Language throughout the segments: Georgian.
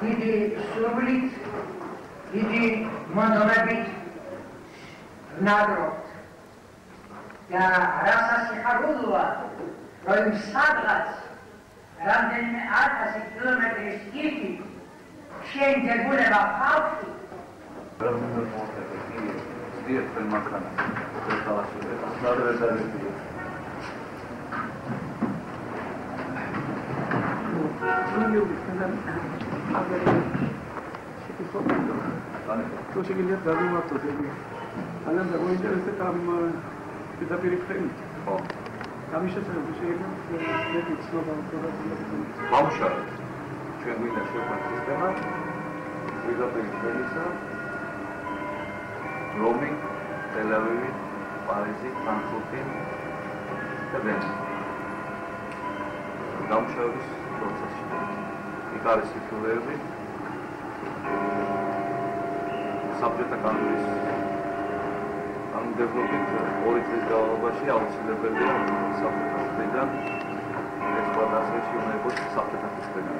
დიდი სურვილით, დიდი მონდომებით ვნაგრობთ. და რასაც იხარგულოა, რომ სადღაც რამდენიმე 1000 კილომეტრის იქით შენ დებულება ხალხი To șegulie dar nu tot e. Alem de voi este cam pe da periferic. Am ieșit să duc și de slova Bamșa. Ce mâine și pe sistema. Uita periferisa. Roaming, Tel Aviv, Paris, Frankfurt, Teben. Gamșavis procesul. Care situație საბჭოთა კანონის ამ დეველოპით ორი წლის განმავლობაში აუცილებელია საბჭოთა მხრიდან ექსპლუატაციაში უნდა იყოს საბჭოთა მხრიდან.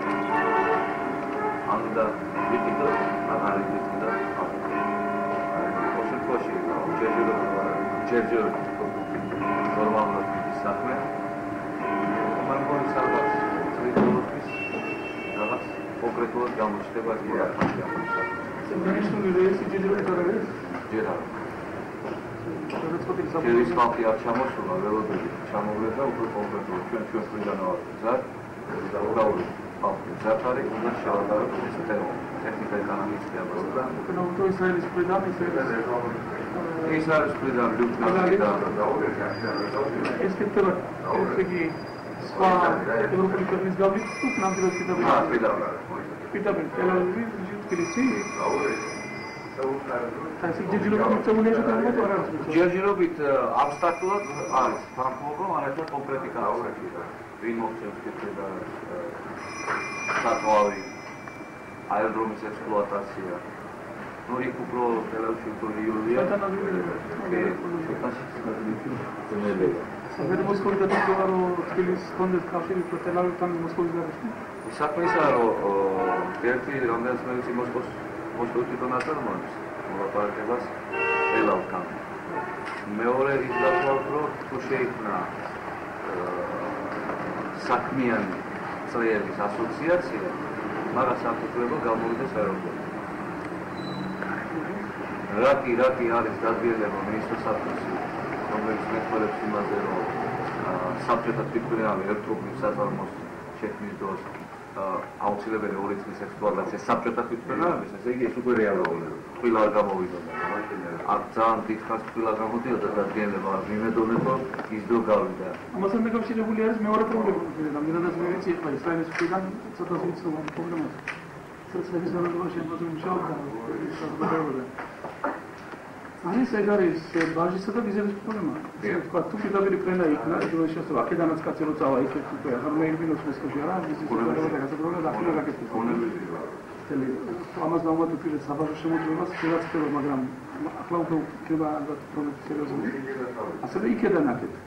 ან და ვიკიდო ან არის ვიკიდო. ოშეთოში ჯერჯერ ნორმალურად ისახმე. მანქანის სადაც წლიდურობის რაღაც კონკრეტულად გამოჩნდება გიაფაში. Конечно, есть идея, которая ჯერა. ჯერის ხალხი არ ჩამოსულა ველოდები, ჩამოვლედა უფრო კონკრეტულად ჩვენ მხრიდან ავაგზავნა და უბრალოდ ხალხი ზაფარი უნდა შევადაროთ ეს ტექნიკა ეკონომიკა და ну то Израиლის მხრიდან ისრაელის მხრიდან ლუქნარი და ეს კეთება ესეთი სხვა ევროპული ქვეყნის გავლით თუ ნამდვილად კიდევ პირდაპირ ტელევიზიი თბილისი ასე ჯერჯერობით აბსტრაქტულად არის თანხმობა, მაგრამ კონკრეტიკა აქვს. ვინ მოხდებს და საყვავი აეროდრომის ექსპლუატაცია. ნუ იქ უფრო ტელევიზიურია. Avem Moscova de doar Tbilisi condes kafiri protelavtan Moscova de. საქმე ისაა, რომ ერთი რამდენიც მეცი მოსკოვში დონატორმოებს მოლაპარაკებას ელავთან. მეორე ის გახლავთ, რომ თუ შეიქმნა საქმიანი წრეების ასოციაცია, მაგრამ საფუძვლება გამოვიდეს აეროპორტი. რაკი არის დადგენილება მინისტრთა საბჭოში, რომელიც მეხმარებს იმაზე, რომ საბჭოთა თვითმფრინავი ერთობლივ საწარმოს შექმნის დროს აუცილებელი 2 წლის ექსპლუატაცია საბჭოთა თვითმფრინავების, ესე იგი ეს უკვე რეალურია. თბილა გამოვიდოდა. აქ ძალიან დიდხანს თბილა გამოდიოდა დადგენილება, მიმედონებ, რომ ის დრო გავიდა. ამასთან დაკავშირებული არის მეორე პრობლემა, რამდენადაც მე ვიცი, ეხლა ისრაელის მხრიდან ცოტა ვიცნობ პრობლემას. სოციალიზმის განმავლობაში ამაზე მუშაობდა და არის ეგ არის ბაჟისა და ვიზების პრობლემა. ესე თქვა, თუ პირდაპირ ფრენა იქნა, ეს შესაძლოა აქედანაც კაცი რო წავა იქ უკვე აღარ მეირბინოს მოსკოვში არა, ვიზის პრობლემა გასაგროვა და ახლა გაკეთდება. ამას დავუმატებ პირ საბაჟო შემოწმებას, რაც ხდება, მაგრამ ახლა უკვე ხდება ალბათ პრობლემა სერიოზული. ასევე იქედან აკეთებ.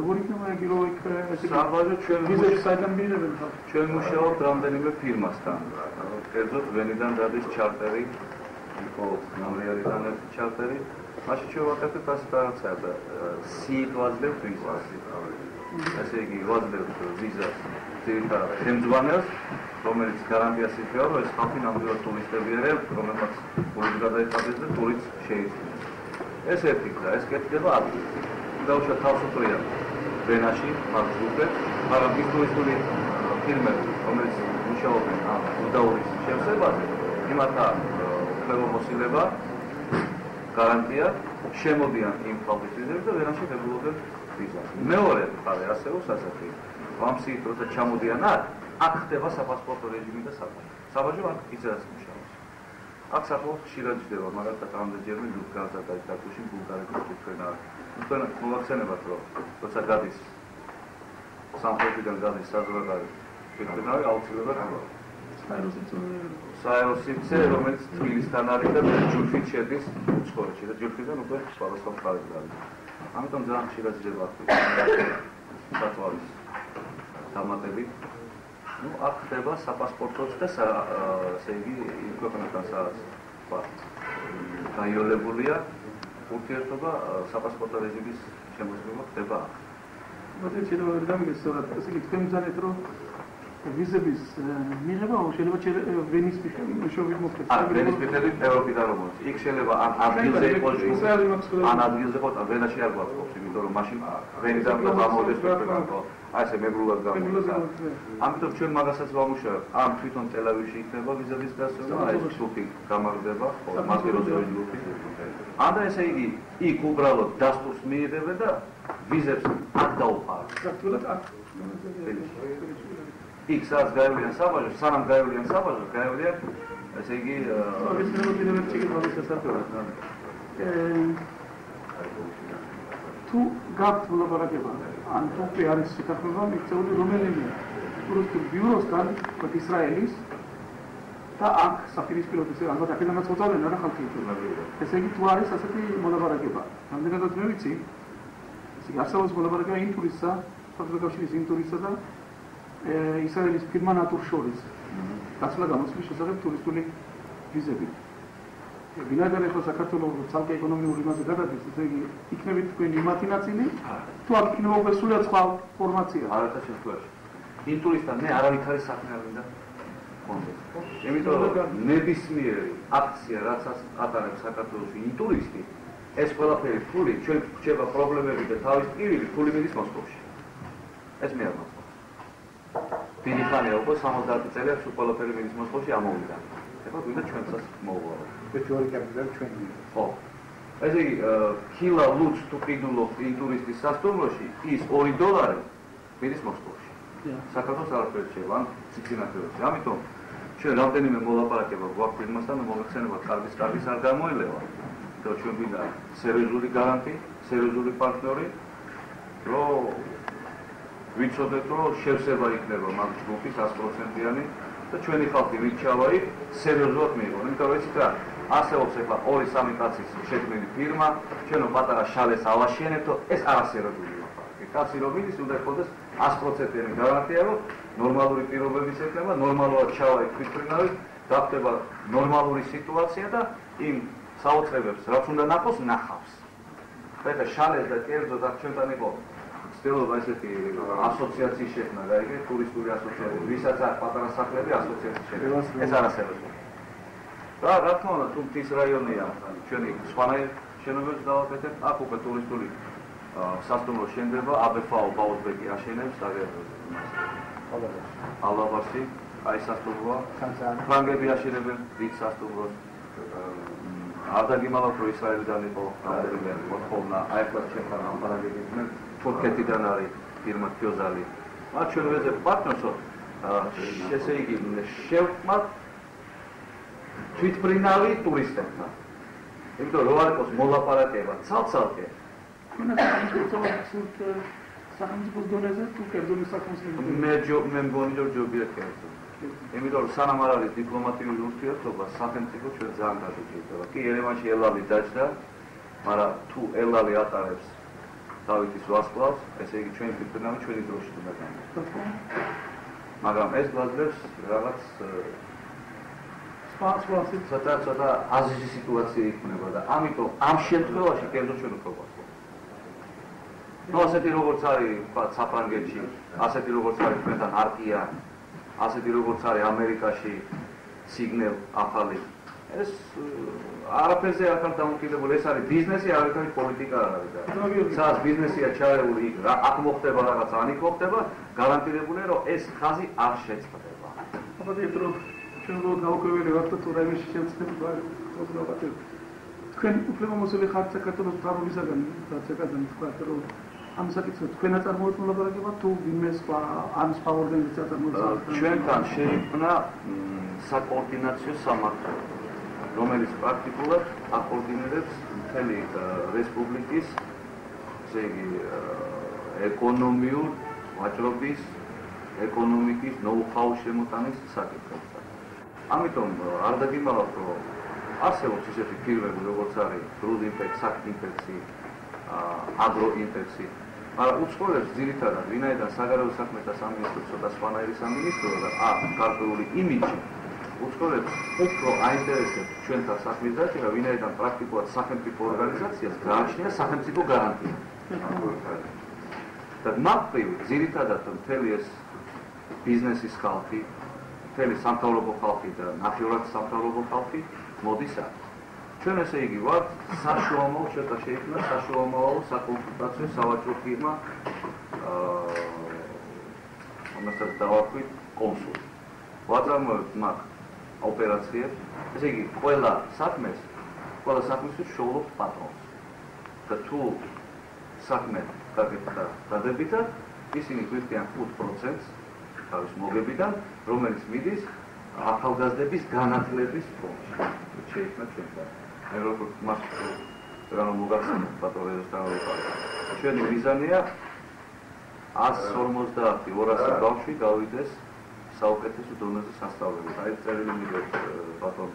როგორ იქნება იგი რო იქ ესე საბაჟო ვიზებს საიდან მიიღებენ ხალხი? ჩვენ მუშაობთ რამდენიმე ფირმასთან. კერძოდ ვენიდან დადის ჩარტერი იყო ნამრიალიდან ერთი ჩარტერი. მაშინ ჩვენ ვაკეთებთ ასე რაღაცა და სიით ვაძლევთ ვიზას. ესე იგი ვაძლევთ ვიზას ძირითადად ხელმძღვანელს, რომელიც გარანტიას იძლევა, რომ ეს ხალხი ნამდვილად ტურისტები არიან, რომელსაც გულით გადაიხადეს და ტურიც შეიცნოს. ეს ერთი გზა, ეს კეთდება ადგილ. დაუშვათ თავსუფლია ვენაში მარშრუტებს, მაგრამ ის ტურისტული ფირმები, რომელიც მუშაობენ ამ უდაურის შევსებაზე, იმათა ხელმოსილება გარანტია შემოდიან იმ ხალხის ვიზები და ვენაში ღებულობენ ვიზას. მეორე მხარე ასეულს ასეთი, ამ სიით როცა ჩამოდიან აქ ხდება საფასპორტო რეჟიმი და საბაჟო აქ იძრას მუშაობს. აქ საფუძველი ხშირად ჯდება, მაგალითად ამდენჯერმე ლუგანსკა და დაკუშინ ბულგარეთის თვითმფრინავი. თქვენ მოგახსენებათ, რომ როცა გადის სამხრეთიდან გადის საზღვარგარეთ თვითმფრინავი აუცილებლად საეროსიცე, რომელიც თბილისთან არის და ჯულფით შედის უცხოეთში და ჯულფიდან უკვე სხვადასხვა მხარეს არის. ამიტომ ძალიან ხშირად ჯდება საწვავის დამატებით ну, აქ ხდება საპასპორტოც და ესე იგი იმ ქვეყნებთან სადაც გაიოლებულია ურთიერთობა საპასპორტო რეჟიმის შემოწმება ხდება აქ. მოდი შეიძლება ვერ დამიგესწოროთ, ესე იგი თქვენ მზადეთ რომ ვიზების მიღება შეიძლება ვენის მშობლით მოხდეს. ვენის მიხედვით ევროპიდან რომ მოდის. იქ შეიძლება ან ადგილზე იყოს ან ადგილზე იყოს, ან ვენაში არ გვაქვს, იმიტომ რომ მაშინ ვენიდან გამოდის ქვეყანაში. აი ესე მეგრულად გამოდის. ამიტომ ჩვენ მაგასაც ვამუშავებთ. ან თვითონ ტელ-ავივში იქნება ვიზების დასწრება, აი ეს ჯგუფი გამარდება, მასკეროზოვი ჯგუფი. ან და ესე იგი იქ უბრალოდ დასტურს მიიღებენ და ვიზებს აქ დაუყარებენ. პრაქტიკულად აქ იქ სადაც გაივლიან საბაჟო, სანამ გაივლიან საბაჟო, გაივლიან, ესე იგი თუ გაქვთ მოლაპარაკება, ან თუ კი არის შეთანხმება მიღწეული რომელიმე ტურისტულ ბიუროსთან, თქვათ ისრაელის და აქ საპირისპიროდ ესე ალბათ აქედანაც მოწავდნენ არა ხალხი. ესე იგი თუ არის ასეთი მოლაპარაკება, რამდენადაც მე ვიცი, ესე იგი არსებობს მოლაპარაკება იმ ტურისტსა, საქართველოს კავშირის იმ ტურისტსა და ისრაელის ფირმა ნატურ შორის გაცვლა გამოცდის შესახებ ტურისტული ვიზები. ვინაიდან ახლა საქართველოს ცალკე ეკონომიური იმაზე გადადის, ესე იგი იქნებით თქვენი იმათი ნაწილი, თუ აქ იქნება უკვე სულად სხვა ფორმაცია. არათა შემთხვევაში. იმ ტურისტთან მე არავითარი საქმე არ მინდა კონდეს. იმიტომ რომ ნებისმიერი აქცია, რაც ატარებს საქართველოში იმ ტურისტი, ეს ყველაფერი ფული ჩვენ გვჭება პრობლემები და თავის ტკივილი ფული მიდის მოსკოვში. ეს მე არ მაქვს. დიდი ხანია უკვე 70 წელია თუ ყველაფერი მიდის მოსკოვში ამოვიდა. ეხლა გვინდა ჩვენსაც მოვუარო. ჩვენი კაპიტალი ჩვენი. ხო. ესე იგი ქილა ლუც თუ ყიდულობთ იმ ტურისტის სასტუმროში, ის $2 მიდის მოსკოვში. საქართველოს არაფერი შევა, ან ციცინათეებში. ამიტომ ჩვენ რამდენიმე მოლაპარაკება გვაქვს იმასთან, რომ მოგეხსენებათ კარგის არ გამოელევა. და ჩვენ გვინდა სერიოზული გარანტი, სერიოზული პარტნიორი, რომ ვიცოდეთ, რომ შევსება იქნება მაგ ჯგუფი 100%-იანი და ჩვენი ხალხი ვიჩავა იქ სერიოზულად მიიღონ. იმიტომ რომ იცით რა, არსებობს ახლა 2-3 კაცის შექმნილი ფირმა, ჩვენო პატარა შალეს ავაშენებთო, ეს არასერიოზული ლაპარაკი. კაცი რომ მიდის, უნდა იყოს 100%-იანი გარანტია, რომ ნორმალური პირობების ექნება, ნორმალურად ჩავა იქ თვითმფრინავი, გახდება ნორმალური სიტუაცია და იმ საოცრებებს, რაც უნდა ნახოს, ნახავს. და შალეს და კერძოდ აქ ჩვენთან იყო ცდილობა ესეთი ასოციაციის შექმნა, გაიგე, ტურისტული ასოციაცია, ვისაც აქვს პატარა სახლები ასოციაციის შექმნა. ეს არასერიოზულია. რა თქმა უნდა, თუ მთის რაიონია, ჩვენი სხვანაირ შენობებს დავაკეთებთ, აქ უკვე ტურისტული სასტუმრო შენდება, ABFAO ბაუზბეკი აშენებს, ალაბასი, აი სასტუმროა, ფრანგები აშენებენ დიდ სასტუმროს. არ დაგიმალავთ, რომ ისრაელიდან იყო მოთხოვნა, აი ახლა ჩემთან ამბარაგებდნენ, თურქეთიდან არის ფირმა ქიოზალი. მათ ჩვენ ვეძებ პარტნიორსო, ესე იგი შევქმნათ თვითმფრინავი ტურისტებთან. იმიტომ რომ არ იყოს მოლაპარაკება ცალ-ცალკე. სახელმწიფოს დონეზე თუ კერძო სახელმწიფო. მე მგონი რომ ჯობია კერძო. იმიტომ რომ სანამ არ არის დიპლომატიური ურთიერთობა, სახელმწიფო ჩვენ ძალიან გადაჭირდება. კი ერევანში ელალი დაჭდა, მაგრამ თუ ელალი ატარებს დავითის ვარსკვლავს, ესე იგი ჩვენი თვითმფრინავი ჩვენი დროში უნდა გამოდგეს. მაგრამ ეს გვაძლევს რაღაც ცოტა აზიზი სიტუაცია იქნება და ამიტომ ამ შემთხვევაში კერძო ჩვენ უფრო გვაქვს. ნუ ასეთი როგორც არის, ვთქვათ, საფრანგეთში, ასეთი როგორც არის ჩვენთან არტია, ასეთი როგორც არის ამერიკაში სიგნელ ახალი. ეს არაფერზე არ ხარ დამოკიდებული, ეს არის ბიზნესი, არაფერი პოლიტიკა არ არის და სადაც ბიზნესია ჩარეული იქ, აქ მოხდება რაღაც, ან იქ მოხდება, გარანტირებულია, რომ ეს ხაზი არ შეწყდება. აბა იმიტომ ჩვენ რო გავკვირველი ვართ თუ რაიმეში შევწდება, ხოთლობათ. თქვენ უფლებამოსილი ხართ საქართველოს მთავრობისაგან, რაც ეკადემ თქვათ, რომ ამ საკითხს თქვენ აწარმოებთ მოლაპარაკება თუ ვინმე სხვა ან სხვა ორგანიზაცია აწარმოებს? ჩვენთან შეიქმნა საკოორდინაციო სამართლი, რომელიც პრაქტიკულად აკოორდინირებს მთელი რესპუბლიკის, ესე იგი ეკონომიურ ვაჭრობის, ეკონომიკის ნოუ-ჰაუს შემოტანის საკითხებს. ამიტომ არ დაგიმალავთ, რომ არსებობს ისეთი ფირმები, როგორც არის Brood Impact, Sact Impact, Agro Impact, მაგრამ უცხოელებს ძირითადად ვინაიდან საგარეო საქმეთა სამინისტრო ცოტა სხვანაირი სამინისტროა და გარკვეული იმიჯი უცხოელებს უფრო აინტერესებს ჩვენთან საქმის დაშლა, ვინაიდან პრაქტიკულად სახელმწიფო ორგანიზაციას გააჩნია სახელმწიფო გარანტია. და მაგრივ ძირითადად მთელი ეს ბიზნესის ხალხი, მთელი სამთავრობო ხალხი და ნახევრად სამთავრობო ხალხი მოდის აქ. ჩვენ ესე იგი ვართ საშუალო ცოტა შეიქმნა საშუალო საკონსულტაციო სავაჭრო ფირმა ამასაც დავაქვით კონსული. ვაწარმოებთ მაგ ოპერაციებს, ესე იგი ყველა საქმისთვის შოულობთ პატრონს. და თუ საქმე დადებითად, ისინი გვიხდიან 5%-ს თავის მოგებიდან, რომელიც მიდის ახალგაზრდების განათლების ფონდში. შეიქმნა ჩვენთან. მე როგორ მას რანო მოგახსენებთ პატრონებს დავაყარეთ. ჩვენი მიზანია 150-200 ბავშვი გავიდეს საუკეთესო დონეზე სასწავლებლად. აი წერილი მიგეთ ბატონ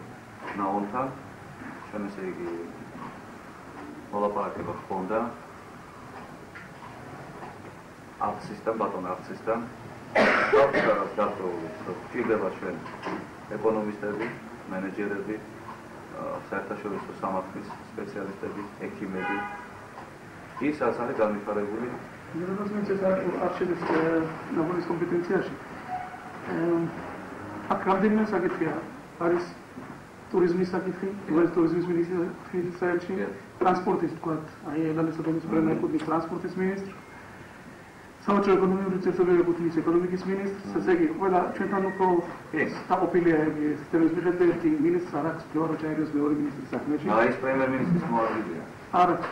ნაონთან, ჩვენ ესე იგი მოლაპარაკება ჰქონდა არცისთან, ბატონ არცისთან. დავწეროთ დაწეული, გვჭირდება ჩვენ ეკონომისტები, მენეჯერები, საერთაშორისო სამართლის სპეციალისტები, ექიმები. ის რაც არის განვითარებული Разумеется, арჩევის ნაბურის კომპეტენციაში. აქ რამდენიმე საკითხია. არის ტურიზმის საკითხი, როგორც ტურიზმის მინისტრი ისრაელში, ტრანსპორტის თქვათ, აი ელალესადობის პრემია ეკუთვნის ტრანსპორტის მინისტრს, საავადმყოფო ეკონომიკური ურთიერთობები ეკუთვნის ეკონომიკის მინისტრს, ესე იგი, ყველა ჩვენთან უფრო დაყოფილია სისტემის მიხედვით, ერთი მინისტრს არ აქვს ფლორა ჩაირიოს მეორე მინისტრის საქმეში. აი ეს პრემიერ-მინისტრის მოადგილეა. არ აქვს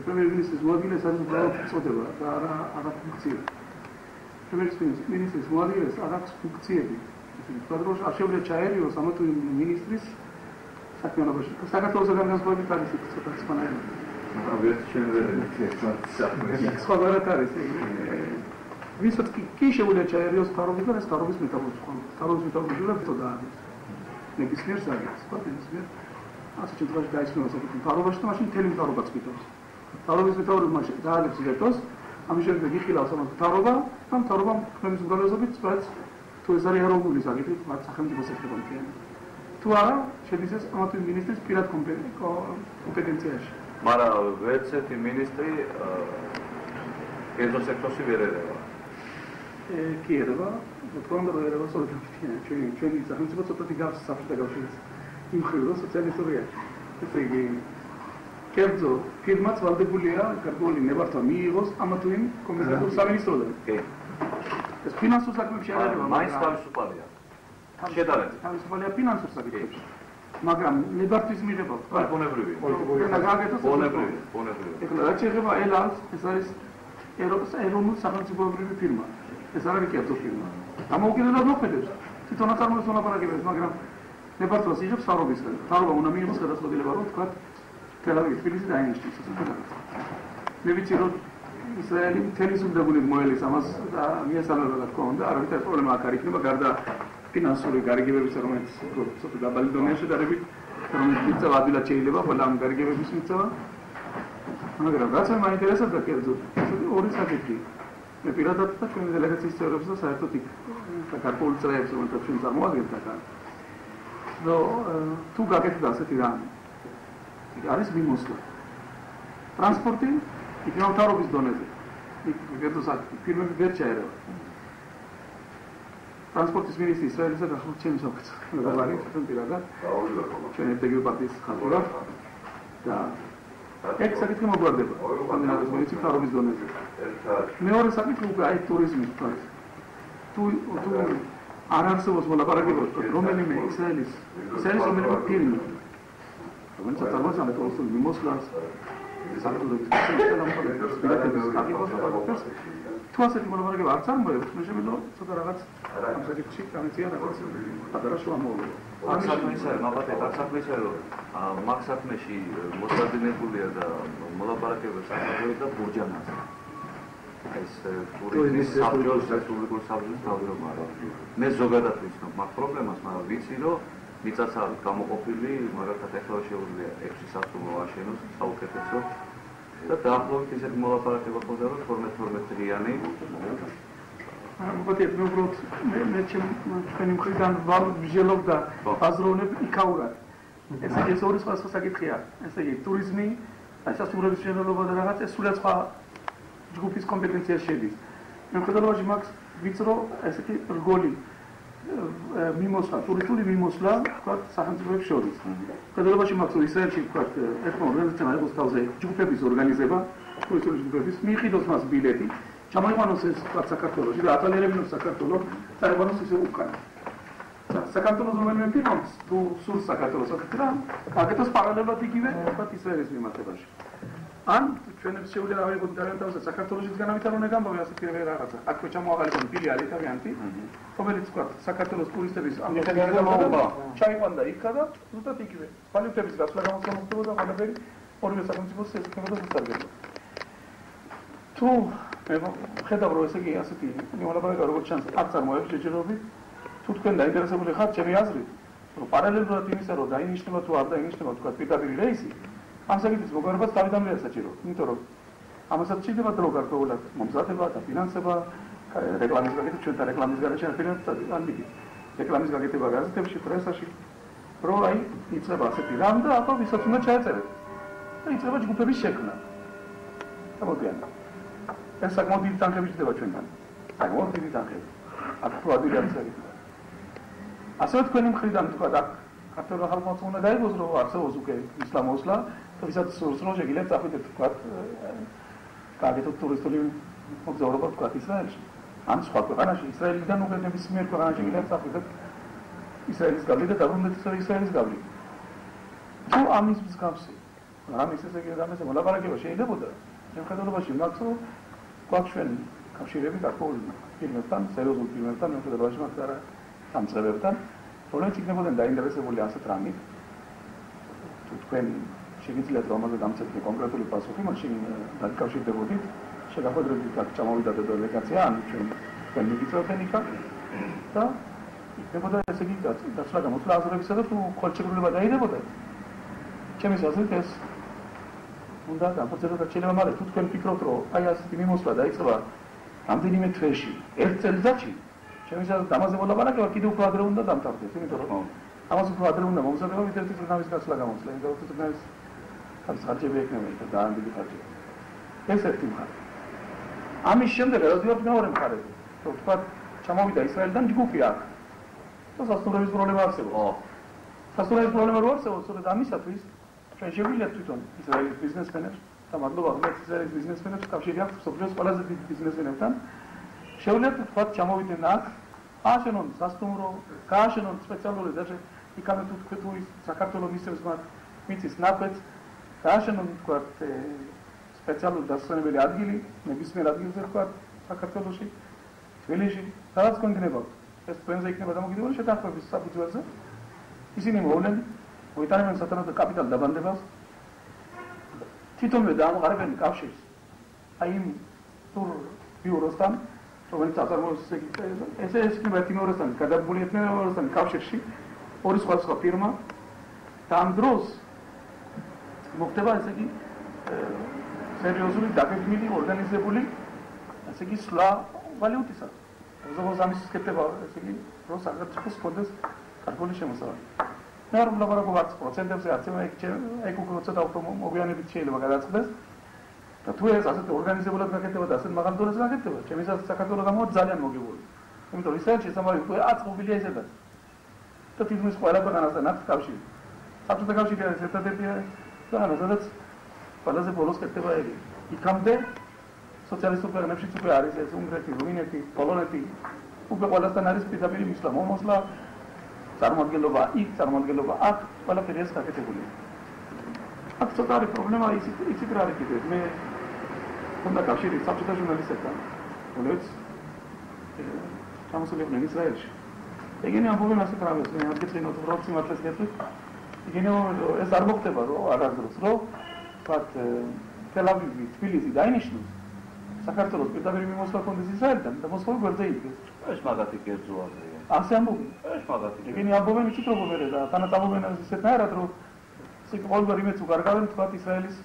პრემიერ-მინისტრის მოადგილეს არის უბრალოდ წოდება და არა ფუნქცია. პრემიერ-მინისტრის მოადგილეს არ აქვს ფუნქციები. Pentru că așa ceaerios, am avut ministris, să fie una așa. Საქართველოს განსხვავებით არის ის ცოტა სხვანაირი. Aveți ce nevoie. სხვადასხვა არის. ვისაც კი შეუძლია ceaerios ფარობის და ეს ფარობის მეტაბოლიზმი ხო. ფარობის მეტაბოლიზმი უფრო დაადის. ნებისმიერ საკითხს, ხო, ნებისმიერ. ასე შემთხვევაში გაიცნობს საკითხი ფარობაში და მაშინ მთელი ფარობაც მიტოვს. ფარობის მეტაბოლიზმი მაშინ დაადებს იდეოს, ამის შემდეგ იხილავს ამ ფარობა, ამ ფარობამ ქვეყნის უგალესობით რაც თუ ეს არის ეროვნული საკითხი, მათ სახელმწიფოს ეხება მთლიანად. თუ არა, შედის ეს ამ მინისტრის პირად კომპეტენციაში. მაგრამ ვერც ერთი მინისტრი კერძო სექტორში ვერ ერევა. კი ერევა, თქო რომ ერევა სოციალისტია. ჩვენი სახელმწიფო ცოტათი გავს საბჭოთა კავშირის იმ მხრივ, რომ სოციალისტურია. ესე იგი, კერძო ფირმაც ვალდებულია გარკვეული ნებართვა მიიღოს ამ კომისარიატ სამინისტროდან. კი. ეს ფინანსურ საქმეებში არ არის, მაინც თავისუფალია. შედარებით. თავისუფალია ფინანსურ საკითხებში. მაგრამ ნებართვის მიღება ბუნებრივია. და გააკეთოს ბუნებრივია. ეხლა რაც შეეხება ელალს, ეს არის ეროვნული სახელმწიფოებრივი ფირმა. ეს არ არის კერძო ფირმა. დამოუკიდებლად მოქმედებს. თვითონ აწარმოებს მოლაპარაკებებს, მაგრამ ნებართვას იღებს თავრობისგან. თავრობა უნდა მიიღოს გადაწყვეტილება, რომ თქვა თელავივის, თბილისის დაინიშნოს. მე ვიცი რომ ისრაელი მთელი სულდაგუნით მოელის ამას და მიესალმება რა თქმა უნდა, არავითარი პრობლემა აქ არ იქნება გარდა ფინანსური გარიგებების, რომელიც ცოტა დაბალი დონეა შედარებით, რომელიც მიწა ადვილად შეიძლება ყველა ამ გარიგებების მიწა. მაგრამ რაც მე მაინტერესებდა კერძოდ, ორი საკითხი. მე პირადად და ჩვენი დელეგაციის წევრებს და საერთოდ იქ საქართველოს წევრებს, რომელთაც ჩვენ წარმოადგენთ აქ. თუ გაკეთდა ასეთი რამე, არის მიმოსვლა. ტრანსპორტი იქნება მთავრობის დონეზე. კერძო საკითხი, ფირმები ვერ ჩაერევა. ტრანსპორტის მინისტრი ისრაელის და გახსოვთ ჩემი საკითხი. მეგობარი, ჩვენ პირადად. ჩვენ ეთნიკური პარტიის ხალხი ვართ და ეს საკითხი მოგვარდება. კანდიდატის მინისტრი მთავრობის დონეზე. მეორე საკითხი უკვე აი ტურიზმის თვალს. თუ არ არსებობს მოლაპარაკება რომელიმე ისრაელის რომელიმე ფირმა, რომელიც აწარმოებს ამ ტურისტულ მიმოსვლას, საქართველოს თუ ასეთი მოლაპარაკება არ წარმოებს, მე შემიძლია ცოტა რაღაც ამ საკითხში გამეწია რაღაც პატარა შუამოვლა. ამ საქმეში, მაგათ საქმეში რომ მაგ საქმეში მოსადინებულია და მოლაპარაკება საქმეში და ბურჯანაზე. ეს ტურიზმის საბჭოს რესპუბლიკურ საბჭოს თავმჯდომარე. მე ზოგადად ვიცნობ მაგ პრობლემას, მაგრამ ვიცი რომ მიწაც არის გამოყოფილი, მაგალითად ეხლა შეუძლია 6 სასტუმრო აშენოს საუკეთესო და დაახლოებით ისეთი მოლაპარაკება ხდება, რომ 12 წლიანი. მოგეთ მე უბრალოდ მე ჩვენი მხრიდან ვიზიოლოგ და აზროვნებ იქაურად. ეს ორი სხვა საკითხია. ესე იგი ტურიზმი, სასტუმროების მშენებლობა და რაღაც ეს სულ სხვა ჯგუფის კომპეტენციაში შედის. მე მხედველობაში მაქვს ვიწრო ესეთი რგოლი მიმოსვლა, ტურისტული მიმოსვლა, ვთქვათ, სახელმწიფოებს შორის. მხედველობაში მაქვს ისრაელში, ვთქვათ, ერთმა ორგანიზაციამ აიღოს თავზე ჯგუფების ორგანიზება, ტურისტული ჯგუფების, მიიყიდოს მას ბილეთი, ჩამოიყვანოს ეს ვთქვათ საქართველოში და ატალიერებინოს საქართველოს, წაიყვანოს ისე უკან. საქართველოს რომელიმე პირამ თუ სულ საქართველოს აკეთება, აკეთოს პარალელურად იგივე, ვთქვათ, ისრაელის მიმართებაში. ან ჩვენებს შეუძლია ავიღოთ დარანტავზე საქართველოსიც განავითარონ ეგამბავი ასეთი რაღაცა. აქვე ჩამოაყალიბონ ფილიალი თავიანთი, რომელიც ვთქვათ, საქართველოს ტურისტების ამოხელება ჩაიყვანდა იქა და ზუსტად იგივე. ვალუტების გასვლა გამოხდებოდა ყველაფერი ორივე სახელმწიფოს ეკეთებოდა სასარგებლოდ. თუ მე ხედავ რომ ესე იგი ასეთი მოლაპარაკება როგორც ჩანს არ წარმოებს ჯერჯერობით, თუ თქვენ დაინტერესებული ხართ ჩემი აზრით, რომ პარალელურად იმისა რომ დაინიშნება თუ არ დაინიშნება ვთქვათ პირდაპირ რეისი ამ საკითხის მოგვარებაც თავიდანვე საჭირო, იმიტომ რომ ამასაც შეიძლება დრო გარკვეულად მომზადება და ფინანსება, რეკლამის გაკეთება, ჩვენთან რეკლამის გადაჭერა ფინანსები, ან მიდი. რეკლამის გაკეთება გაზეთებში, პრესაში, რომ აი იწყება ასეთი რამ და ახლა ვისაც უნდა ჩაეწერეთ. და იწყება ჯგუფების შექმნა. გამოდიან. ეს საკმაოდ დიდი თანხები ხდება ჩვენთან. საკმაოდ დიდი თანხები. აქ თუ ადვილი არის საკითხი. ასევე თქვენი მხრიდან თქვა და ქართულ ხალხმა უნდა დაიგოს რომ არსებობს უკვე ისლამოსლა და ვისაც სურს რომ შეგიძლიათ წახვიდეთ თქვა გააკეთოთ ტურისტული მოგზაურობა თქვა ისრაელში ან სხვა ქვეყანაში ისრაელიდან უკვე ნებისმიერ ქვეყანაში შეგიძლიათ წახვიდეთ ისრაელის გავლით და დაბრუნდეთ ისრაელის გავლით თუ ამის მსგავსი რამის ესე იგი რამის მოლაპარაკება შეიძლებოდა შემხედველობაში მაქვს რომ გვაქვს ჩვენ კავშირები გარკვეულ ფილმებთან სერიოზულ ფილმებთან შემხედველობაში მაქვს არა სამწებებთან რომელიც იქნებოდნენ დაინტერესებული ასეთ რამით თუ თქვენ შეგიძლიათ რომ ამაზე დამცეთქი კონკრეტული პასუხი მაშინ დაკავშირდებოდით შეგახვედრებდით აქ ჩამოვიდა დელეგაცია ან ჩვენ მიგიწევდნენ იქა და იქნებოდა ესე იგი დაცვა გამოსვლა აზრებისა და თუ ხელშეკრულება დაიდებოდა ჩემის აზრით ეს უნდა განხორციელდეს და შეიძლება მაგრამ თუ თქვენ ფიქრობთ რომ აი ასეთი მიმოსვლა დაიწყება რამდენიმე თვეში ერთ წელიწადში ჩემს აზრით ამაზე მოლაპარაკება კიდევ უფრო ადრე უნდა დამთავრდეს, იმიტომ რომ ამას უფრო ადრე უნდა მომზადება ვიდრე წიგნავის გასვლა გამოსვლა, იმიტომ რომ წიგნავის ხარჯები ექნება და ძალიან დიდი ხარჯები. ეს ერთი მხარე. ამის შემდეგ როდესაც მეორე მხარეზე, რომ თქვა ჩამოვიდა ისრაელიდან ჯგუფი აქ. და სასტუმროების პრობლემა არსებობს. სასტუმროების პრობლემა რო არსებობს, სწორედ ამისათვის ჩვენ შეგვიძლია თვითონ ისრაელის ბიზნესმენებს და მადლობა რომ ისრაელის ბიზნესმენებს კავშირი აქვს სოფლის ყველაზე დიდ ბიზნესმენებთან. შეუძლიათ თქვათ ჩამოვიდნენ აქ, ააშენონ სასტუმრო, გააშენონ სპეციალური და იქამდე თუ თქვენ თუ საქართველოს მისცემს მათ მიწის ნაკვეთს, გააშენონ თქვათ სპეციალური დასვენებელი ადგილი, ნებისმიერ ადგილზე თქვათ საქართველოში, თბილისში, სადაც კონკრეტულად ეს თქვენზე იქნება დამოკიდებული შეთანხმების საფუძველზე. ისინი მოვლენ, მოიტანებენ სათანადო კაპიტალ დაბანდებას. თვითონვე დაამყარებენ კავშირს. აი იმ ტურ ბიუროსთან რომელიც აწარმოებს ესე იქნება ტიმოროსთან გადაბმული ეთნოგრაფიასთან კავშირში ორი სხვა ფირმა და ამ დროს მოხდება ესე იგი სერიოზული დაგეგმილი ორგანიზებული ესე იგი სვლა ვალუტისა. ზოგადად ამის σκεπτება ესე იგი რომ საქართველოს კონდეს კარგული შემოსავალი. მე არ ვლაპარაკობ 10%-ზე, აქ უკვე ცოტა უფრო მოგვიანებით შეიძლება გადაწყდეს. და თუ ეს ასეთ ორგანიზებულად გაკეთება და ასეთ მაღალ დონეზე გაკეთება, ჩემი აზრით საქართველოს გამოვა ძალიან მოგებული. იმიტომ რომ ისრაელში სამარი უკვე აწყობილია ესედაც. და თითქმის ყველა ქვეყანასთან აქვს კავშირი. საბჭოთა კავშირი არის ერთადერთი ქვეყანა, სადაც ყველაზე ბოლოს კეთდება ეგ. იქამდე სოციალისტურ ქვეყნებშიც უკვე არის ეს უნგრეთი, რუმინეთი, პოლონეთი, უკვე ყველასთან არის პირდაპირ მისვლა, მომოსვლა, წარმოადგენლობა იქ, წარმოადგენლობა აქ, ყველაფერი ეს გაკეთებულია. აქ ცოტა არის პრობლემა ისიც რა არის კიდევ მე უნდა კავშირი საბჭოთა ჟურნალისტებთან, რომლებიც ჩამოსულიყვნენ ისრაელში. ეგენი ამბობენ ასეთ რამეს, მე არ გეწინოთ უბრალოდ სიმართლეს გეტყვით. ეგენი ეს არ მოხდება, რომ არასდროს, რომ ვთქვათ თელ-ავივი, თბილისი დაინიშნოს საქართველოს პირდაპირ მიმოსვლა კონდეს ისრაელთან და მოსკოვის გვერდზე იდგეს. ეს მაგათი კერძოაზრია. ასე ამბობენ. ეს მაგათი. ეგენი ამბობენ იცით როგორ და თანაც ამბობენ ისეთნაირად, რომ ყოველგვარ იმედს უგარგავენ თქვათ ისრაელის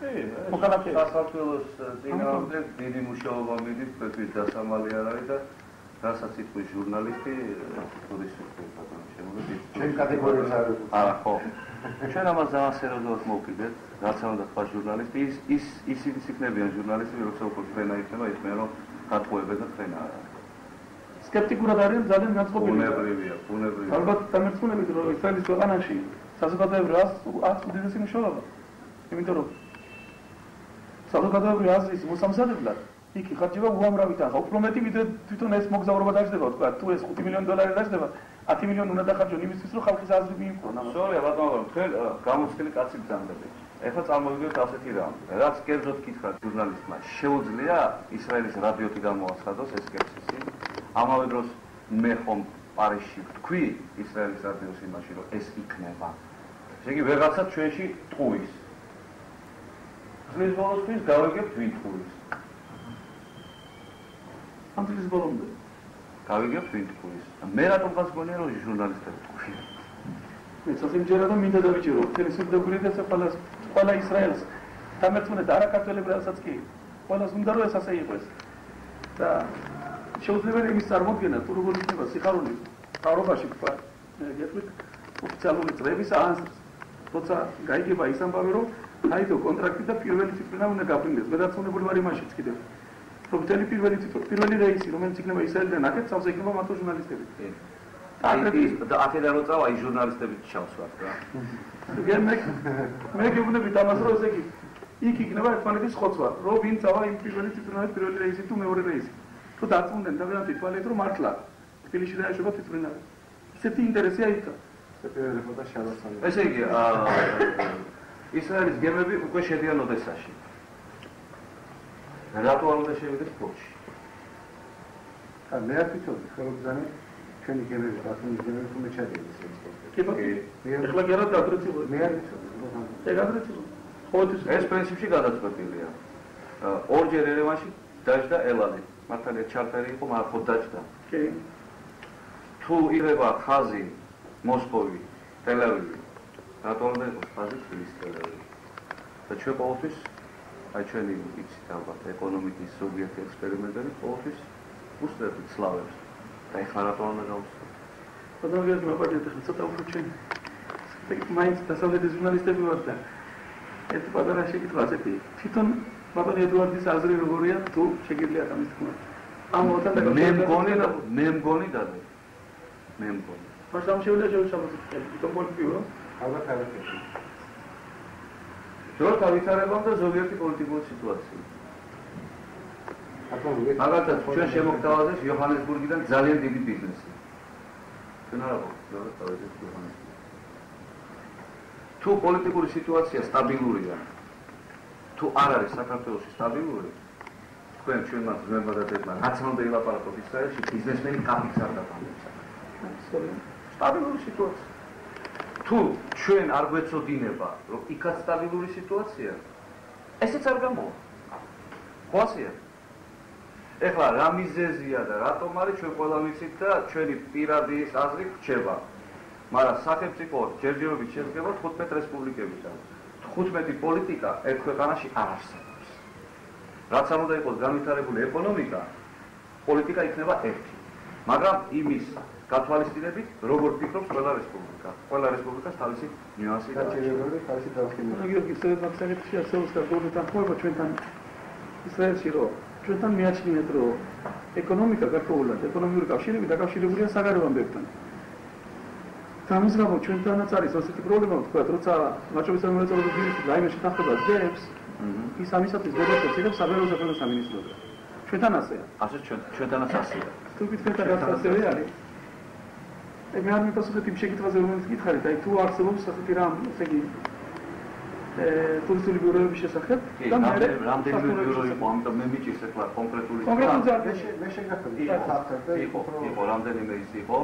მოქალაქეები. საქართველოს წინააღმდეგ დიდი მუშაობა მიდის ქვეყნის დასამალი არ არის და რასაც იტყვის ჟურნალისტი ტურისტი ჩემ კატეგორიას არ არის. არა ხო. ჩვენ ამას ძალიან სერიოზულად მოვკიდეთ, რაც უნდა თქვა ჟურნალისტი, ისინი იქნებიან ჟურნალისტები, როცა უფრო ფრენა იქნება, იხმენ რომ გატყუებენ და ფრენა არ არის. სკეპტიკურად არიან ძალიან განწყობილი. ბუნებრივია. ალბათ დამერცხუნებით რომ ისრაელის ქვეყანაში საზოგადოებრივი აზრის უდიდესი მნიშვნელობა. იმიტომ რომ საზოგადოებრივი აზრის მოსამზადებლად იქ იხარჯება უამრავი თანხა. უფრო მეტი ვიდრე თვითონ ეს მოგზაურობა დაждდება, თქვა თუ ეს $5 მილიონი დაждდება, 10 მილიონი უნდა დახარჯონ იმისთვის, რომ ხალხის აზრი მიიღონ. სორია ბატონო, თქვენ გამოცდილი კაცი ბრძანდებით. ეხლა წარმოვიდგინოთ ასეთი რამ. რაც კერძოდ გითხრათ ჟურნალისტმა, შეუძლია ისრაელის რადიოთი გამოაცხადოს ეს სკეპსისი. ამავე დროს მე ხომ პარიზში ვთქვი ისრაელის რადიოს იმაში, რომ ეს იქნება. ესე იგი ვეღაცა ჩვენში ტყუის. წლის ბოლოსთვის გავიგებთ ვინ ტყუის. ამ წლის ბოლომდე გავიგებთ ვინ ტყუის. მე რატომ გასგონია რომ ჟურნალისტები ტყუიან. მე სასიმჯერა და მინდა დავიჭირო მთელი სიმდაბლე და ყველა ისრაელს დამერწმუნეთ არა ქართველებსაც კი ყველას უნდა რომ ეს ასე იყოს და შეუძლებელი იმის წარმოქმნა თუ როგორ იქნება სიხარული თავრობაში თქვა გეტყვით ოფიციალური წრეების ანსს თორსა გაიგება ის ამბავი რომ აიდო კონტრაქტი და პირველი ციფრნა უნდა გაფრინდეს გადაწყვეტებული ვარ იმაშიც კიდევ რომ მთელი პირველი რეისი რომელიც იქნება ისრაელიდან აკეთებს ამაზე იქნება მათო ჟურნალისტები და ათიდან რო წავა ის ჟურნალისტები ჩავსვათ რა. მე გეუბნებით ამას რომ ესე იგი იქ იქნება ერთმანეთის ხოცვა რომ ვინ წავა იმ პირველი ციფრნავის პირველი რეისი თუ მეორე რეისი. თუ დაწუნდნენ თავიანთი თვალით რომ მართლა თბილისში დაეშვება ციფრნავი. ისეთი ინტერესია იქ. სეპარატებოდა შაროსანი. ესე იგი ისრაელის გემები უკვე შედიან ოდესაში. რატო არ უნდა შევიდეს ფლოტში? მე არ ვიცოდი ხელობზანი ჩვენი გემები რატომ გემები თუ მეჩადია ეს ეხლა კი არა დაგრეცილო. მე არ ვიცოდი. ეგ დაგრეცილო. ეს პრინციპში გადაწყვეტილია. ორჯერ ერევანში დაждდა ელალი. მართალია ჩარტერი იყო, მაგრამ ხო დაждდა. კი. თუ იღება ხაზი მოსკოვი, ტელ-ავივი, რატო უნდა იყოს ხაზი თბილისი, ტელ-ავივი? და ჩვენ ყოველთვის აი ჩვენი იცით ალბათ ეკონომიკის ზოგიერთი ექსპერიმენტები ყოველთვის უსწრებით სლავებს. და ეხლა რატო უნდა გავუსწროთ? გადავიდეთ მაპარდეთ ახლა ცოტა უფრო ჩვენ. მაინც დასავლეთის ჟურნალისტები ვართ და ეს პატარა შეკითხვა ასეთი. თვითონ ბატონი ედუარდის აზრი როგორია თუ შეგიძლიათ ამის თქმა? ამოთან და მე მგონი და მაშინ შეუძლია შევშალოთ თვითონ პოლიტიკურ ალბათ არ არის. შორ თავისარებამ და ზოგიერთი პოლიტიკური სიტუაცია. მაგალითად ჩვენ შემოგთავაზეს იოჰანესბურგიდან ძალიან დიდი ბიზნესი. ჩვენ არა გავთავაზეთ იოჰანესბურგი. თუ პოლიტიკური სიტუაცია სტაბილურია, თუ არ არის საქართველოში სტაბილური, თქვენ ჩვენმა ძმებმა და დებმა რაც უნდა ილაპარაკოთ ისრაელში, ბიზნესმენი კაფიც არ დაფამებს. სტაბილური სიტუაცია. თუ ჩვენ არ გვეცოდინება, რომ იქაც სტაბილური სიტუაცია, ესეც არ გამოვა. ხო ასეა? ეხლა რა მიზეზია და რატომ არის ჩვენ ყველა ვიცით და ჩვენი პირადი აზრი რჩება. მაგრამ სახელმწიფო ჯერჯერობით შედგება 15 რესპუბლიკებიდან. 15 პოლიტიკა ერთ ქვეყანაში არ არსებობს. რაც არ უნდა იყოს განვითარებული ეკონომიკა, პოლიტიკა იქნება ერთი. მაგრამ იმის გათვალისწინებით, როგორ ფიქრობს ყველა რესპუბლიკა. ყველა რესპუბლიკას თავისი ნიუანსი და თავისი დავხილება. გიორგი ისრაელთან საერთოდ ასეულს და გორდთან ხდება ჩვენთან ისრაელში რომ ჩვენთან მიაჩნიეთ რომ ეკონომიკა გარკვეულად ეკონომიკური კავშირები დაკავშირებულია საგარეო ამბებთან. ამის გამო ჩვენთანაც არის ასეთი პრობლემა ვთქვათ, როცა ვაჭრობის სამეცნიერო ბიზნესი რაიმე შეთანხმება ძებს, ის ამისათვის გადაწყვეტს იღებს საბერო საქმეთა სამინისტროდან. ჩვენთან ასეა. ასე ჩვენთანაც ასეა. თუ გითხრათ ასევე არის. მე არ მიპასუხეთ იმ შეკითხვაზე, რომელიც გითხარით, აი თუ არსებობს ასეთი რამ, ესე იგი ტურისტული ბიუროების შესახებ და მე რამდენიმე ბიურო იყო, ამიტომ მე მიჭირს ეხლა კონკრეტული მე შეგახსენე იყო რამდენიმე ის იყო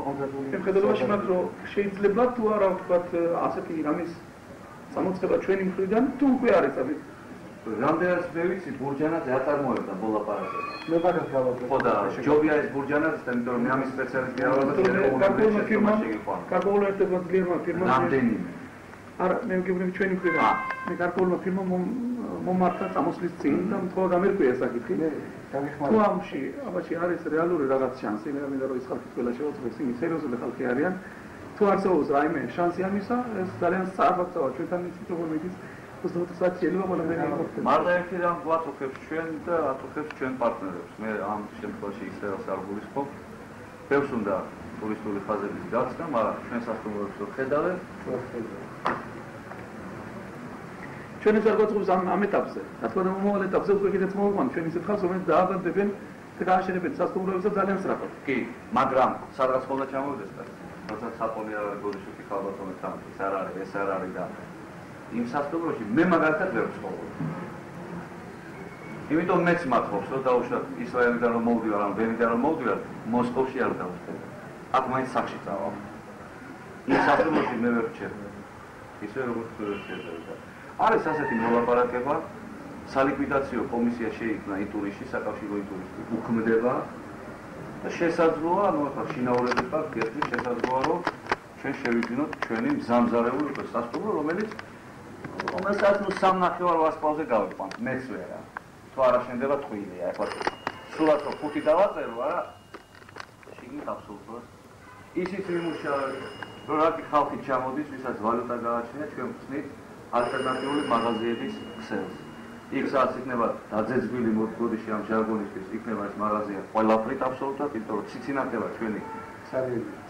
შემხედველობაში მათ რომ შეიძლება თუ არა ვთქვათ ასეთი რამის სამოწყება ჩვენი მხრიდან თუ უკვე არის ამით რამდენად მე ვიცი ბურჯანაძე აწარმოებდა ბოლაპარაკებს მე მაგას გავაკეთე ხო და ჯობია ეს ბურჯანაძე იმიტომ რომ მე ამის სპეციალისტი არ ვარ და გარკვეულმა ერთმა ძლიერმა ფირმა რამდენიმე არა მე მგონი ჩვენი მხრიდან მე გარკვეულმა ფილმმა მომართა წამოსვლის წინ და მთლად გამერკვია საკითხი თუ ამში აბაში არის რეალური რაღაც შანსი მე მინდა რომ ის ხალხი ყველა შევაწყვეტს იმის სერიოზული ხალხი არიან თუ არსებობს რაიმე შანსი ამისა ეს ძალიან სწრაფადაა ჩვენთან ისიც როგორ მიდის 24 საათი შეიძლება ყველაფერი მოხდეს მარტო ერთი რამ გვაწუხებს ჩვენ და აწუხებს ჩვენ პარტნიორებს მე ამ შემთხვევაში ისევ არ გულისხმობ ბევრს უნდა ტურისტული ხაზების გაცდა მაგრამ ჩვენ სასტუმროებს რო ხედავენ ჩვენ ეს არ გვაწუხებს ამ ეტაპზე რა თქმა უნდა მომავალ ეტაპზე უკვე კიდეც მოვიყვანთ ჩვენ ისეთ ხალხს რომელიც დააბანდებენ და გააშენებენ სასტუმროებს და ძალიან სწრაფად კი მაგრამ სადღაც ხოლმე ჩამოვიდეს და როცა საპონი არ არის გოდიშუქი ხალბატონი თან ეს არ არის ეს არ არის და იმ სასტუმროში მე მაგალითად ვერ ვცხოვრობ. იმიტომ მეც მათხოვს რომ დაუშვათ ისრაელიდან რომ მოვდივარ ან ვენიდან რომ მოვდივარ მოსკოვში არ დავუშვებ. აქ მაინც სახში წავალ. იმ სასტუმროში მე ვერ ვჩერდე. ისე როგორც ვერ ვჩერდე. არის ასეთი მოლაპარაკება სალიკვიდაციო კომისია შეიქმნა იტურიში საკავშირო იტურიში უქმდება და შესაძლოა ანუ ახლა შინაურებით ვართ გეტყვი შესაძლოა რომ ჩვენ შევიძინოთ ჩვენი მზამზარებული სასტუმრო რომელიც რომელსაც ნუ 3.5 ვარსკვლავზე გავიყვანთ მეც ვერა თუ არა შენდება ტყუილია ახლა სულაც რომ 5 დავაწერო არა შიგნით აბსოლუტურად ისიც მიმუშავე რომ რა ხალხი ჩამოდის ვისაც ვალუტა გააჩნია ჩვენ ვხსნით ალტერნატიული მაღაზიების ქსელს იქ სადაც იქნება დაძეძგვილი მოდგოდიში ამ ჟარგონისთვის იქნება ეს მაღაზია ყველაფრით აბსოლუტურად იმიტომ რომ ციცინათება ჩვენი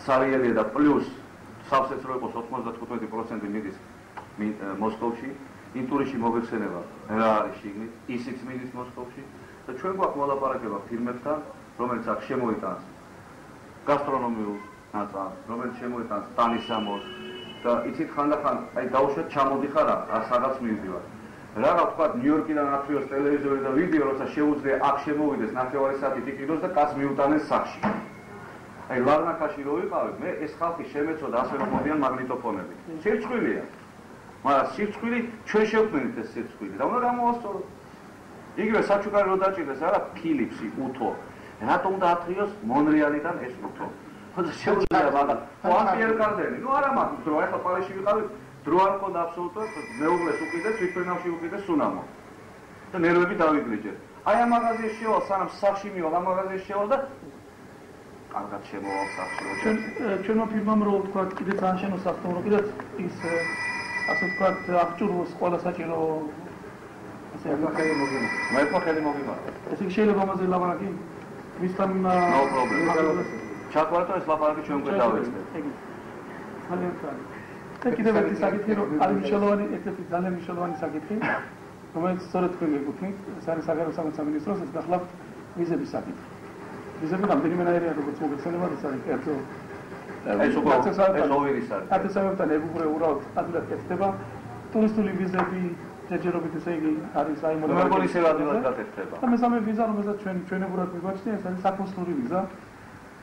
სარიელია და პლუს სავსეც რო იყოს 95% მიდის მოსკოვში, ინტურიში მოგეხსენება რა არის შიგნით, ისიც მიდის მოსკოვში და ჩვენ გვაქვს მოლაპარაკება ფირმებთან, რომელიც აქ შემოიტანს გასტრონომიულ ნაწილს, რომელიც შემოიტანს ტანისამოს და იცით ხანდახან აი დაუშვათ ჩამოდიხარ აქ სადაც მივდივარ. Რა ვთქვა ნიუ-იორკიდან ათვიოს ტელევიზორი და ვიდეო როცა შეუძლია აქ შემოვიდეს 9 საათით იყიდოს და კაც მიუტანეს სახში. აი ლარნაკაში რო ვიყავით, მე ეს ხალხი შემეწოდა ასე რომ მოდიან მაგნიტოფონები. სირცხვილია. მაგრამ სირცხვილი ჩვენ შევქმნით ეს სირცხვილი და უნდა გამოვასწოროთ. იგივე საჩუქარი რო დაჭირდეს არა ფილიპსი უთო. რატომ დაათრიოს მონრეალიდან ეს უთო? ხოდა შეუძლია მაგრამ პუანტიერ კარდენი. ნუ არა მაგ დრო ახლა პარიზში ვიყავით დრო არ მქონდა აბსოლუტურად მეუღლეს უკიდე თვითფრენავში უკიდე სუნამო. და ნერვები დავიგრიჯე. აი ამ მაღაზიაში შევალ სანამ სახში მივალ ამ მაღაზიაში შევალ და კარგად შემოვალ სახში. ჩვენმა ფილმამ რო თქვა კიდეც ააშენოს სასტუმრო კიდეც ის ასე ვთქვათ აღჭურვოს ყველა საჭირო ასე ახალი მოგიმა. მე ხელი მოგიმართა. ეს იგი შეიძლება ამაზე ლაპარაკი მისთან no problem. ჩაკვარტო ეს ლაპარაკი ჩვენ გვე დავეცდეთ. ძალიან კარგი. და კიდევ ერთი საკითხი რომ არის მნიშვნელოვანი ერთ-ერთი ძალიან მნიშვნელოვანი საკითხი რომელიც სწორედ თქვენ გეკუთვნით ეს არის საგარეო საქმეთა სამინისტროს ეს გახლავთ ვიზების საკითხი. ვიზები რამდენიმენაირია როგორც მოგეხსენება ის არის კერძო ეს უკვე ეს ოვერის არის. ათესავებთან ეგუბრე უბრალოდ ადვილად კეთდება ტურისტული ვიზები ჯერჯერობით ესე იგი არის აი მოგებული ისე ადვილად გაკეთდება. და მესამე ვიზა რომელსაც ჩვენებურად მიგვაჩნია ეს არის საკონსულური ვიზა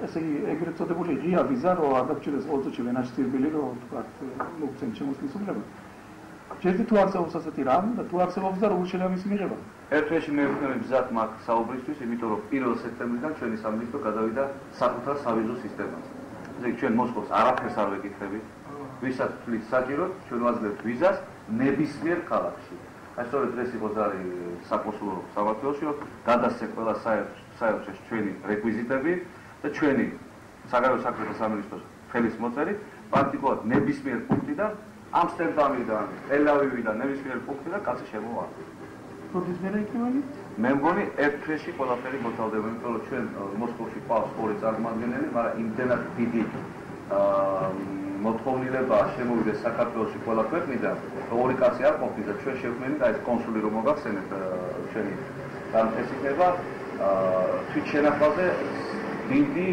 ესე იგი ეგრეთ წოდებული ღია ვიზა რომ არ დაგჭირდეს ყოველწუთში ვენაშტირბილი რომ ვთქვათ მოგცენ შემოსulis უფლება. ჯერჯერობით თუ არსებობს ასეთი რამ და თუ არსებობს და როგორ შეიძლება ის მიღება. ერთ-ერთი მე ვქნები გზად მაქვს საუბრისთვის, იმიტომ რომ 1 სექტემბრიდან ჩვენი სამინისტრო გადავიდა საკუთარ სავიზო სისტემაზე. ესე იგი ჩვენ მოსკოვს არაფერს არ ვეკითხებით. ვისაც თulis საჭიროდ ჩვენ ვაძლევთ ვიზას ნებისმიერ ქალაქში. აი სწორედ ეს იყო ზარი საკონსულო სამართლოში, რომ გადასცეთ ყველა საერთაშორისო ჩვენი რეკვიზიტები და ჩვენი საგარეო საქმეთა სამინისტროს ხელისმოწერით პრაქტიკულად ნებისმიერ პუნქტიდან ამსტერდამიდან, ტელ-ავივიდან ნებისმიერ პუნქტიდან კაცი შემოვა. როდის მე იქნები? მე მგონი ერთ თვეში ყველაფერი მოთავდება, იმიტომ რომ ჩვენ მოსკოვში ყავს 2 წარმომადგენელი, მაგრამ იმდენად დიდი მოთხოვნილება შემოვიდეს საქართველოში ყველა ქვეყნიდან, რომ 2 კაცი არ ყოფნის და ჩვენ შევქმნით და ეს კონსული რომ მოგახსენეთ ჩვენი დამტესება თვით შენახვაზე დიდი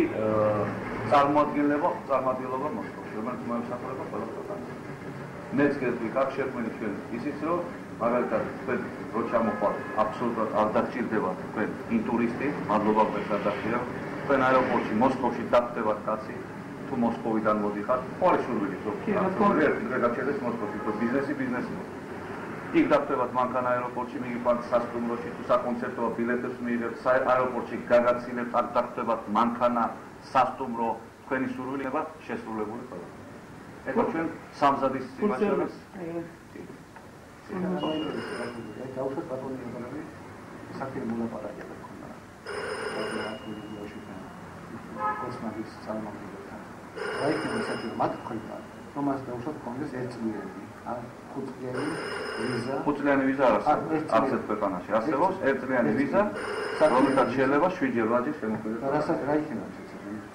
წარმოადგენლობა მოსკოვში, რომელიც მოემსახურება ყველა ქვეყანას. მეც გეტყვი, აქ შევქმნით ჩვენ ისიც რომ მაგალითად თქვენ რო ჩამოყვართ აბსოლუტურად არ დაგჭირდებათ თქვენ ინტურისტი, მადლობა ყველას არ დაგჭირდებათ. თქვენ აეროპორტში მოსკოვში დაგხვდებათ კაცი, თუ მოსკოვიდან მოდიხართ, ყოველი სურვილი ერთი გადაჭერდეს მოსკოვში, თუ ბიზნესი. იქ დაგხვდებათ მანქანა აეროპორტში, მიგიყვანთ სასტუმროში, თუ საკონცერტო ბილეთებს მიიღებთ, აეროპორტში გაგაცილებთ, აქ დაგხვდებათ მანქანა, სასტუმრო, თქვენი სურვილი იქნება შესრულებული ყველა. ეხლა ჩვენ სამზადის სიმაშორეს დაუშვათ ბატონი იგონები საქმე მოლაპარაკება ქონდა. კოსმოსის წარმომადგენელთან. რაიქენ საქმე მათ ქონდა. რომ მას დაუშვათ კონგრეს 1 წლიანი, ან 5 წლიანი ვიზა. 5 წლიანი ვიზა არსებობს ქვეყანაში. არსებობს 1 წლიანი ვიზა, რომელსაც შეიძლება 7-ჯერ 8-ჯერ შემოქმედოს. რასაც რაიქენა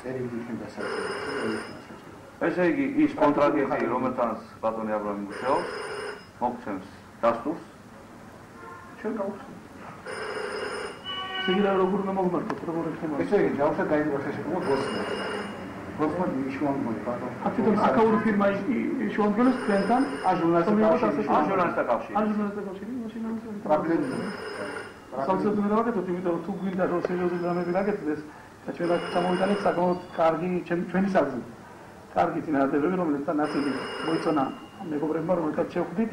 წერილი იქნება დასაწყისი. ესე იგი ის კონტრაქტი, რომელთანაც ბატონი აბრამი მუშაობს, მოგცემს დასტურს. ჩვენ გავხსნით. შეიძლება როგორ უნდა მოგმართოთ, როგორ იქნება. ესე იგი, ჯავშა დაიწყო შეშეკუმა გოსმა. გოსმა იშუანგული ბატონი. აქტიურ საკაური ფირმა იშუანგულს თქვენთან ჟურნალისტთა კავშირი. პრობლემა. სამსახური გავაკეთოთ, იმიტომ რომ თუ გვინდა რომ სერიოზული რამები გაკეთდეს, და ჩვენ აქ გამოვიტანეთ საკმაოდ კარგი ჩვენი საზრი. კარგი წინადადებები, რომელიც ნაწილი მოიწონა მეგობრებმა, რომელთაც შევხვდით.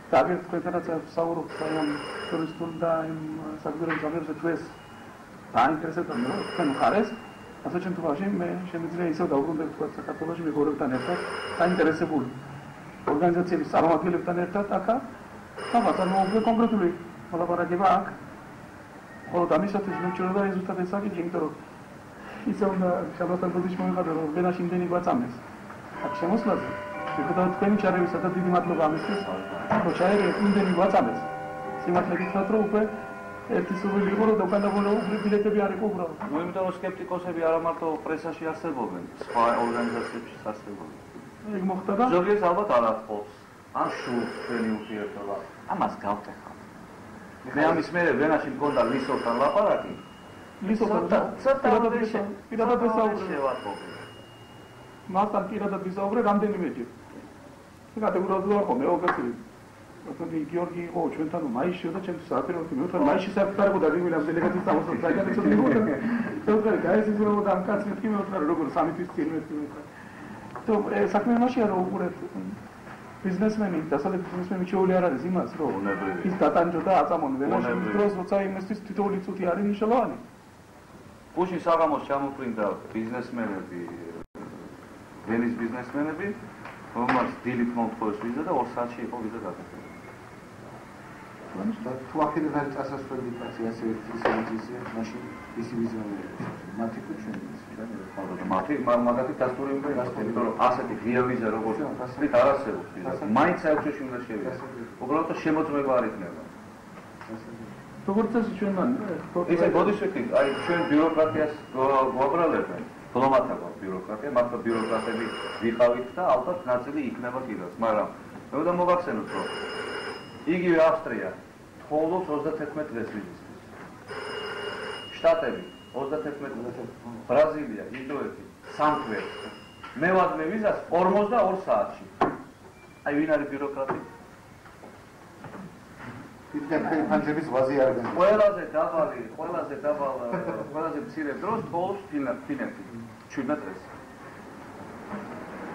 და აგერ თქვენთანაც ვსაუბრობთ აი ამ ტურისტულ და იმ საქმეების გამერზე ჩვენს დაინტერესებდა თქვენ მხარეს. ასე ჩვენ თუაში მე შემიძლია ისევ დავუბრუნდეთ თქვა საქართველოში მეგობრებთან ერთად დაინტერესებული ორგანიზაციების წარმომადგენლებთან ერთად აქა და მათთან კონკრეტული მოლაპარაკება აქ. ხოლო ამისათვის მე ვჭირდება ეს ზუსტად ეს საკითხი, იმიტომ რომ ისევ უნდა შაბათთან ბოდიში მოიხადო რომ ვენაში იმდენი გვაწამეს. აქ შემოსვლაზე ვიხადოთ თქვენი ჩარევისა და დიდი მადლობა ამისთვის. ხო ჩაერეთ იმდენი გვაწამეს. სიმართლე გითხრათ რომ უკვე ერთი სურვილი იყო რომ უკანონო ბილეთები არ იყო უბრალოდ. ნუ იმიტომ რომ სკეპტიკოსები არა მარტო პრესაში არსებობენ, სხვა ორგანიზაციებშიც არსებობენ. ეგ მოხდა და ზოგიერთს ალბათ არ ათხოვს. ან შულს თქვენი ურთიერთობა. ამას გავტეხავ. მე ამის მერე ვენაში მქონდა ლისოვთან ლაპარაკი. ლისოვთან პირადად ვისაუბრე. მასთან პირადად ვისაუბრე რამდენიმეჯერ. კატეგორიულად არ ხომ ეოგასილი. ბატონი გიორგი იყო ჩვენთან მაისში და ჩემს საერთოდ მე ვთქვი მაისში საერთოდ არ გაგიგვილა დელეგაციის წამოსვლა საერთოდ მიგონა. თორე გაიზიზრებოდა ამ კაცს მეთქი მე ვთქვი როგორ სამი თვის წინ მეთქი. თო საქმე იმაშია რომ უყურეთ ბიზნესმენი, დასავლეთ ბიზნესმენი შეეული არ არის იმას რომ ის დატანჯოდა აწამონ ვენაში დროს როცა იმისთვის თითოეული წუთი არის მნიშვნელოვანი. პუშინ საღამოს ჩამოფრინდა ბიზნესმენები, ვენის ბიზნესმენები, რომელსაც დილით მომთხოვეს ვიზა და 2 საათში იყო ვიზა გაკეთებული. თუ ახლა არის წასასვლელი კაცი ასე ისე მაშინ ისი ვიზა მათი კუჩენი მათი მაგათი დასტური უნდა იყოს, იმიტომ რომ ასეთი ღია ვიზა როგორც ასეთ არ არსებობს ვიზა. მაინც საერთოდ უნდა შევიდა. უბრალოდ შემოწმება არ იქნება. როგორც ეს ჩვენთან ისე ბოდიშეკი, აი ჩვენ ბიუროკრატიას გვაბრალებენ. დიპლომატია ბიუროკრატია, მართლა ბიუროკრატები ვიყავით და ალბათ ნაწილი იქნება კიდევ, მაგრამ მე უნდა მოვახსენოთ, რომ იგივე ავსტრია თხოვობს 31 დღეს ვიზისთვის. შტატები 31 დღეს, ბრაზილია, ინდოეთი 3 დღეს. მე ვადმე ვიზას 42 საათში. აი ვინ არის ბიუროკრატი? ფანჯების ვაზი არ არის. ყველაზე დაბალი, ყველაზე მცირე დროს თხოვს ფინეთი 17 დღეს.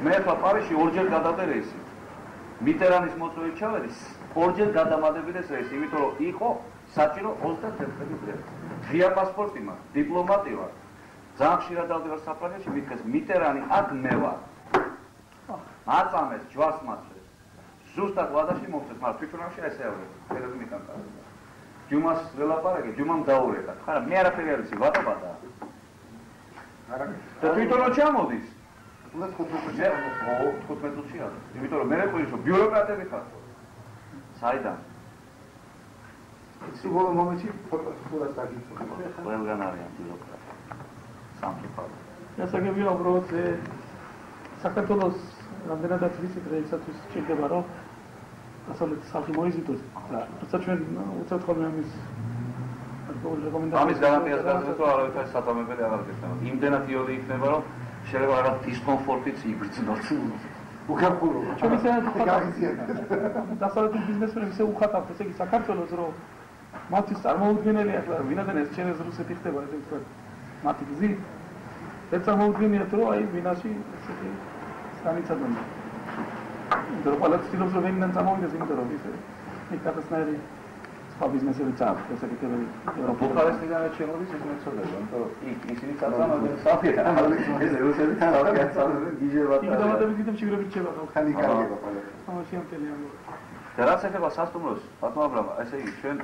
მე ახლა პარიზში 2-ჯერ გადავდე რეისი. მიტერანის მოწვევით ჩავედი, 2-ჯერ გადამადებიდეს რეისი, იმიტომ რომ იყო საჭირო 31 დღე. ღია პასპორტი მაქვს, დიპლომატი ვარ. ძალიან ხშირად დავდივარ საფრანგეთში, მითხეს მიტერანი აქ მე ვარ. აწამეს ჯვარს მათეს. ზუსტად ვადაში მომწეს, მაგრამ თვითონ არ შეესეავე. ფერები მიკანკარდა. ჯუმას ველაპარაკე, ჯუმამ დაურეკა. ხარა მე არაფერი არ ვიცი, ვატაბადა. არა. და თვითონო ჩამოდის. უნდა 15 წუთში არის. იმიტომ რომ მე მეყვირი რომ ბიუროკრატები ხარ. საიდან? სულ მომენტში ფოტოს დაგიწევ. ყველგან არიან ბიუროკრატები. სამწუხაროდ. გასაგებია უბრალოდ საქართველოს რამდენადაც ვიცით რეისათვის სჭირდება რომ დასავლეთის ხალხი მოიზიდოს და როცა ჩვენ უცებ ხოლმე ამის გარანტიას გასცემთ რომ არავითარი სათამებელი აღარ გექნება. იმდენად იოლი იქნება რომ შეიძლება რაღაც დისკომფორტიც იბრძნოს. უხერხულო. ჩვენ ისე დასავლეთის ბიზნესმენები ისე უხატავთ, ესე იგი საქართველოს რომ მათთვის წარმოუდგენელი ახლა ვინაიდან ეს ჩენეს რუსეთი ხდება ესე ვთქვათ მათი გზით ეს წარმოუდგენიათ რომ აი ვინაში ესეთი განიცადონ. იმიტომ რომ ყველა ცდილობს რომ ვინიდან წამოვიდეს, იმიტომ რომ ისე მიკატასნაირი სხვა ბიზნესებიც აქვს ესაკეთებელი ევროპაში. ბუქარესტიდან შემოდის ეს მეცოდები, იმიტომ რომ ისინი წამოდნენ საფრანგეთიდან, ეს რუსები წამოდნენ გიჟებად. იქ დამატებით კიდევ ჭირებით შევა ხალხი. ხანი კარგება ყველა. ამაში ამტელი ამბობ. და რაც ეხება სასტუმროს, ბატონო აბრამა, ესე იგი ჩვენ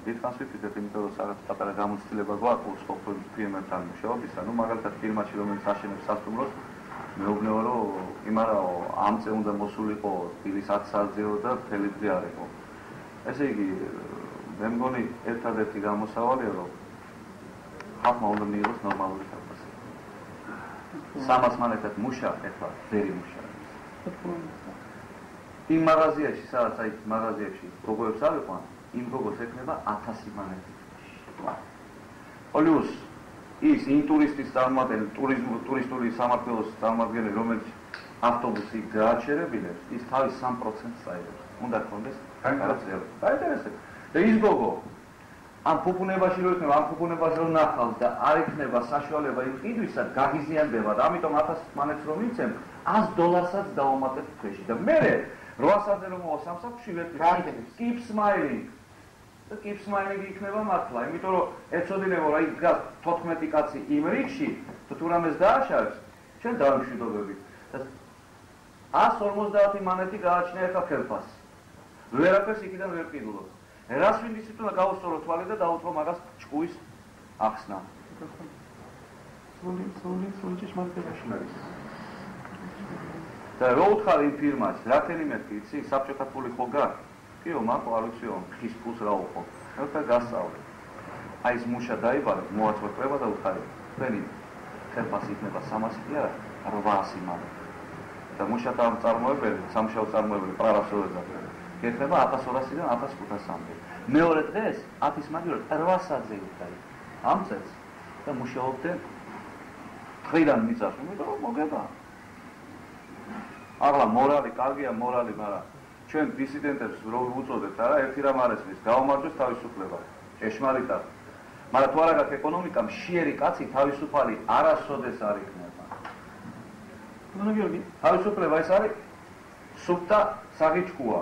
დიდხანს ვიფიქრეთ, იმიტომ რომ რაღაც პატარა გამოცდილება გვაქვს სოფელ ფირმებთან მუშაობისა, ну მაგალითად ფირმაში რომელიც აშენებს სასტუმროს, მეუბნეო რომ იმარაო ამ წე უნდა მოსულიყო დილის 10 საათზეო და მთელი დღე არ იყო. ესე იგი მე მგონი ერთადერთი გამოსავალია რომ ხალხმა უნდა მიიღოს ნორმალური საფასი. სამას მანეთად მუშა ეხლა ძერი მუშა. იმ მაღაზიაში, სადაც აი მაღაზიებში გოგოებს არ იყვან, იმ გოგოს ეკნება 1000 მანეთი. Ოლიუს ის ინტურისტის წარმომადგენელი, ტურისტული სამართლოს წარმომადგენელი, რომელიც ავტობუსი გააჩერებინებს, ის თავის 3%-ს წაიღებს. უნდა გქონდეს განაცხადი. დაინტერესებს. და ის გოგო ამ ფუფუნებაში რო იქნება, ამ ფუფუნებაში რო ნახავს და არ იქნება საშუალება იმ ყიდვისა, გაღიზიანდება და ამიტომ 1000 მანეთს რომ იცემ, $100-საც დავამატებ თვეში და მე 800-ზე რომ მოვა სამსახურში ვერტი keep smiling. და keep smiling იქნება მართლა, იმიტომ რომ ეცოდინებო რა იქ დგას 14 კაცი იმ რიგში, თუ რამეს დააშავებს, ჩვენ დავიმშვიდობებით. და 150 მანეთი გააჩნია ეხლა ხელფას. ვერაფერს იქიდან ვერ ყიდულობ. რას ვინდიცით უნდა გავუსწორო თვალი და დაუთმო მაგას ჭკუის ახსნა. სული ჭეშმარიტებაში. და რო უთხარი იმ ფირმას, რათელი მეთქი, იცი, საბჭოთა ფული ხო გაქვს? კიო, მარტო არ ვიციო, ხის ფულს რა უყო. და გასწავლე. აი ეს მუშა დაიბადა, მოაწყვეტება და უთხარი. თქვენი ხელფასი იქნება 300 კი არა, 800 მანეთი. და მუშათა წარმოებელი, სამუშაო წარმოებელი პრარასოეზე. იქნება 1200-დან 1500-მდე. მეორე დღეს 1000 მაგივრად 800-ზე იქნება. ამ წელს და მუშაობდნენ დღიდან მიწას, იმიტომ რომ მოგება. ახლა მორალი, კარგია მორალი, მაგრამ ჩვენ დისიდენტებს რო უწოდებთ, არა, ერთი რამ არ ესმის, გაუმარჯოს თავისუფლება. ჭეშმარიტად. მაგრამ თუ არა გაქვს ეკონომიკა, მშიერი კაცი თავისუფალი არასოდეს არ იქნება. ბატონო გიორგი, თავისუფლება ეს არის სუფთა საღიჩქუა.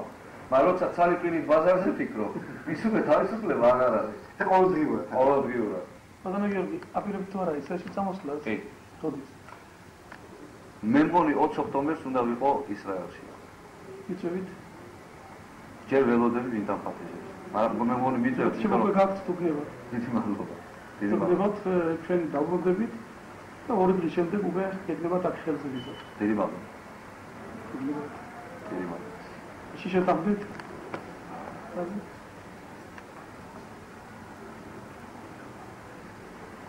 მაგრამ როცა ცალკევის ბაზარზე ფიქრო, ის უკვე თავისუფლება აღარ არის. და ყოველდღიურად. ყოველდღიურად. ბატონო გიორგი, აპირებ თუ არა ისრაელში წამოსვლას? კი. როდის? მე მგონი 20 ოქტომბერს უნდა ვიყო ისრაელში. იწევით? ჯერ ველოდები ვინ დამფათეჟებს. მაგრამ მე მგონი მიწევთ. შემოგვე გაქვთ თუ გნებათ. დიდი მადლობა. დიდი თუ მადლობა. გნებათ, ჩვენ დავბრუნდებით და 2 დღის შემდეგ უკვე ეკნებათ აქ ხელზე ვიზოთ. დიდი მადლობა. დიდი მადლობა. შიშეთამდით.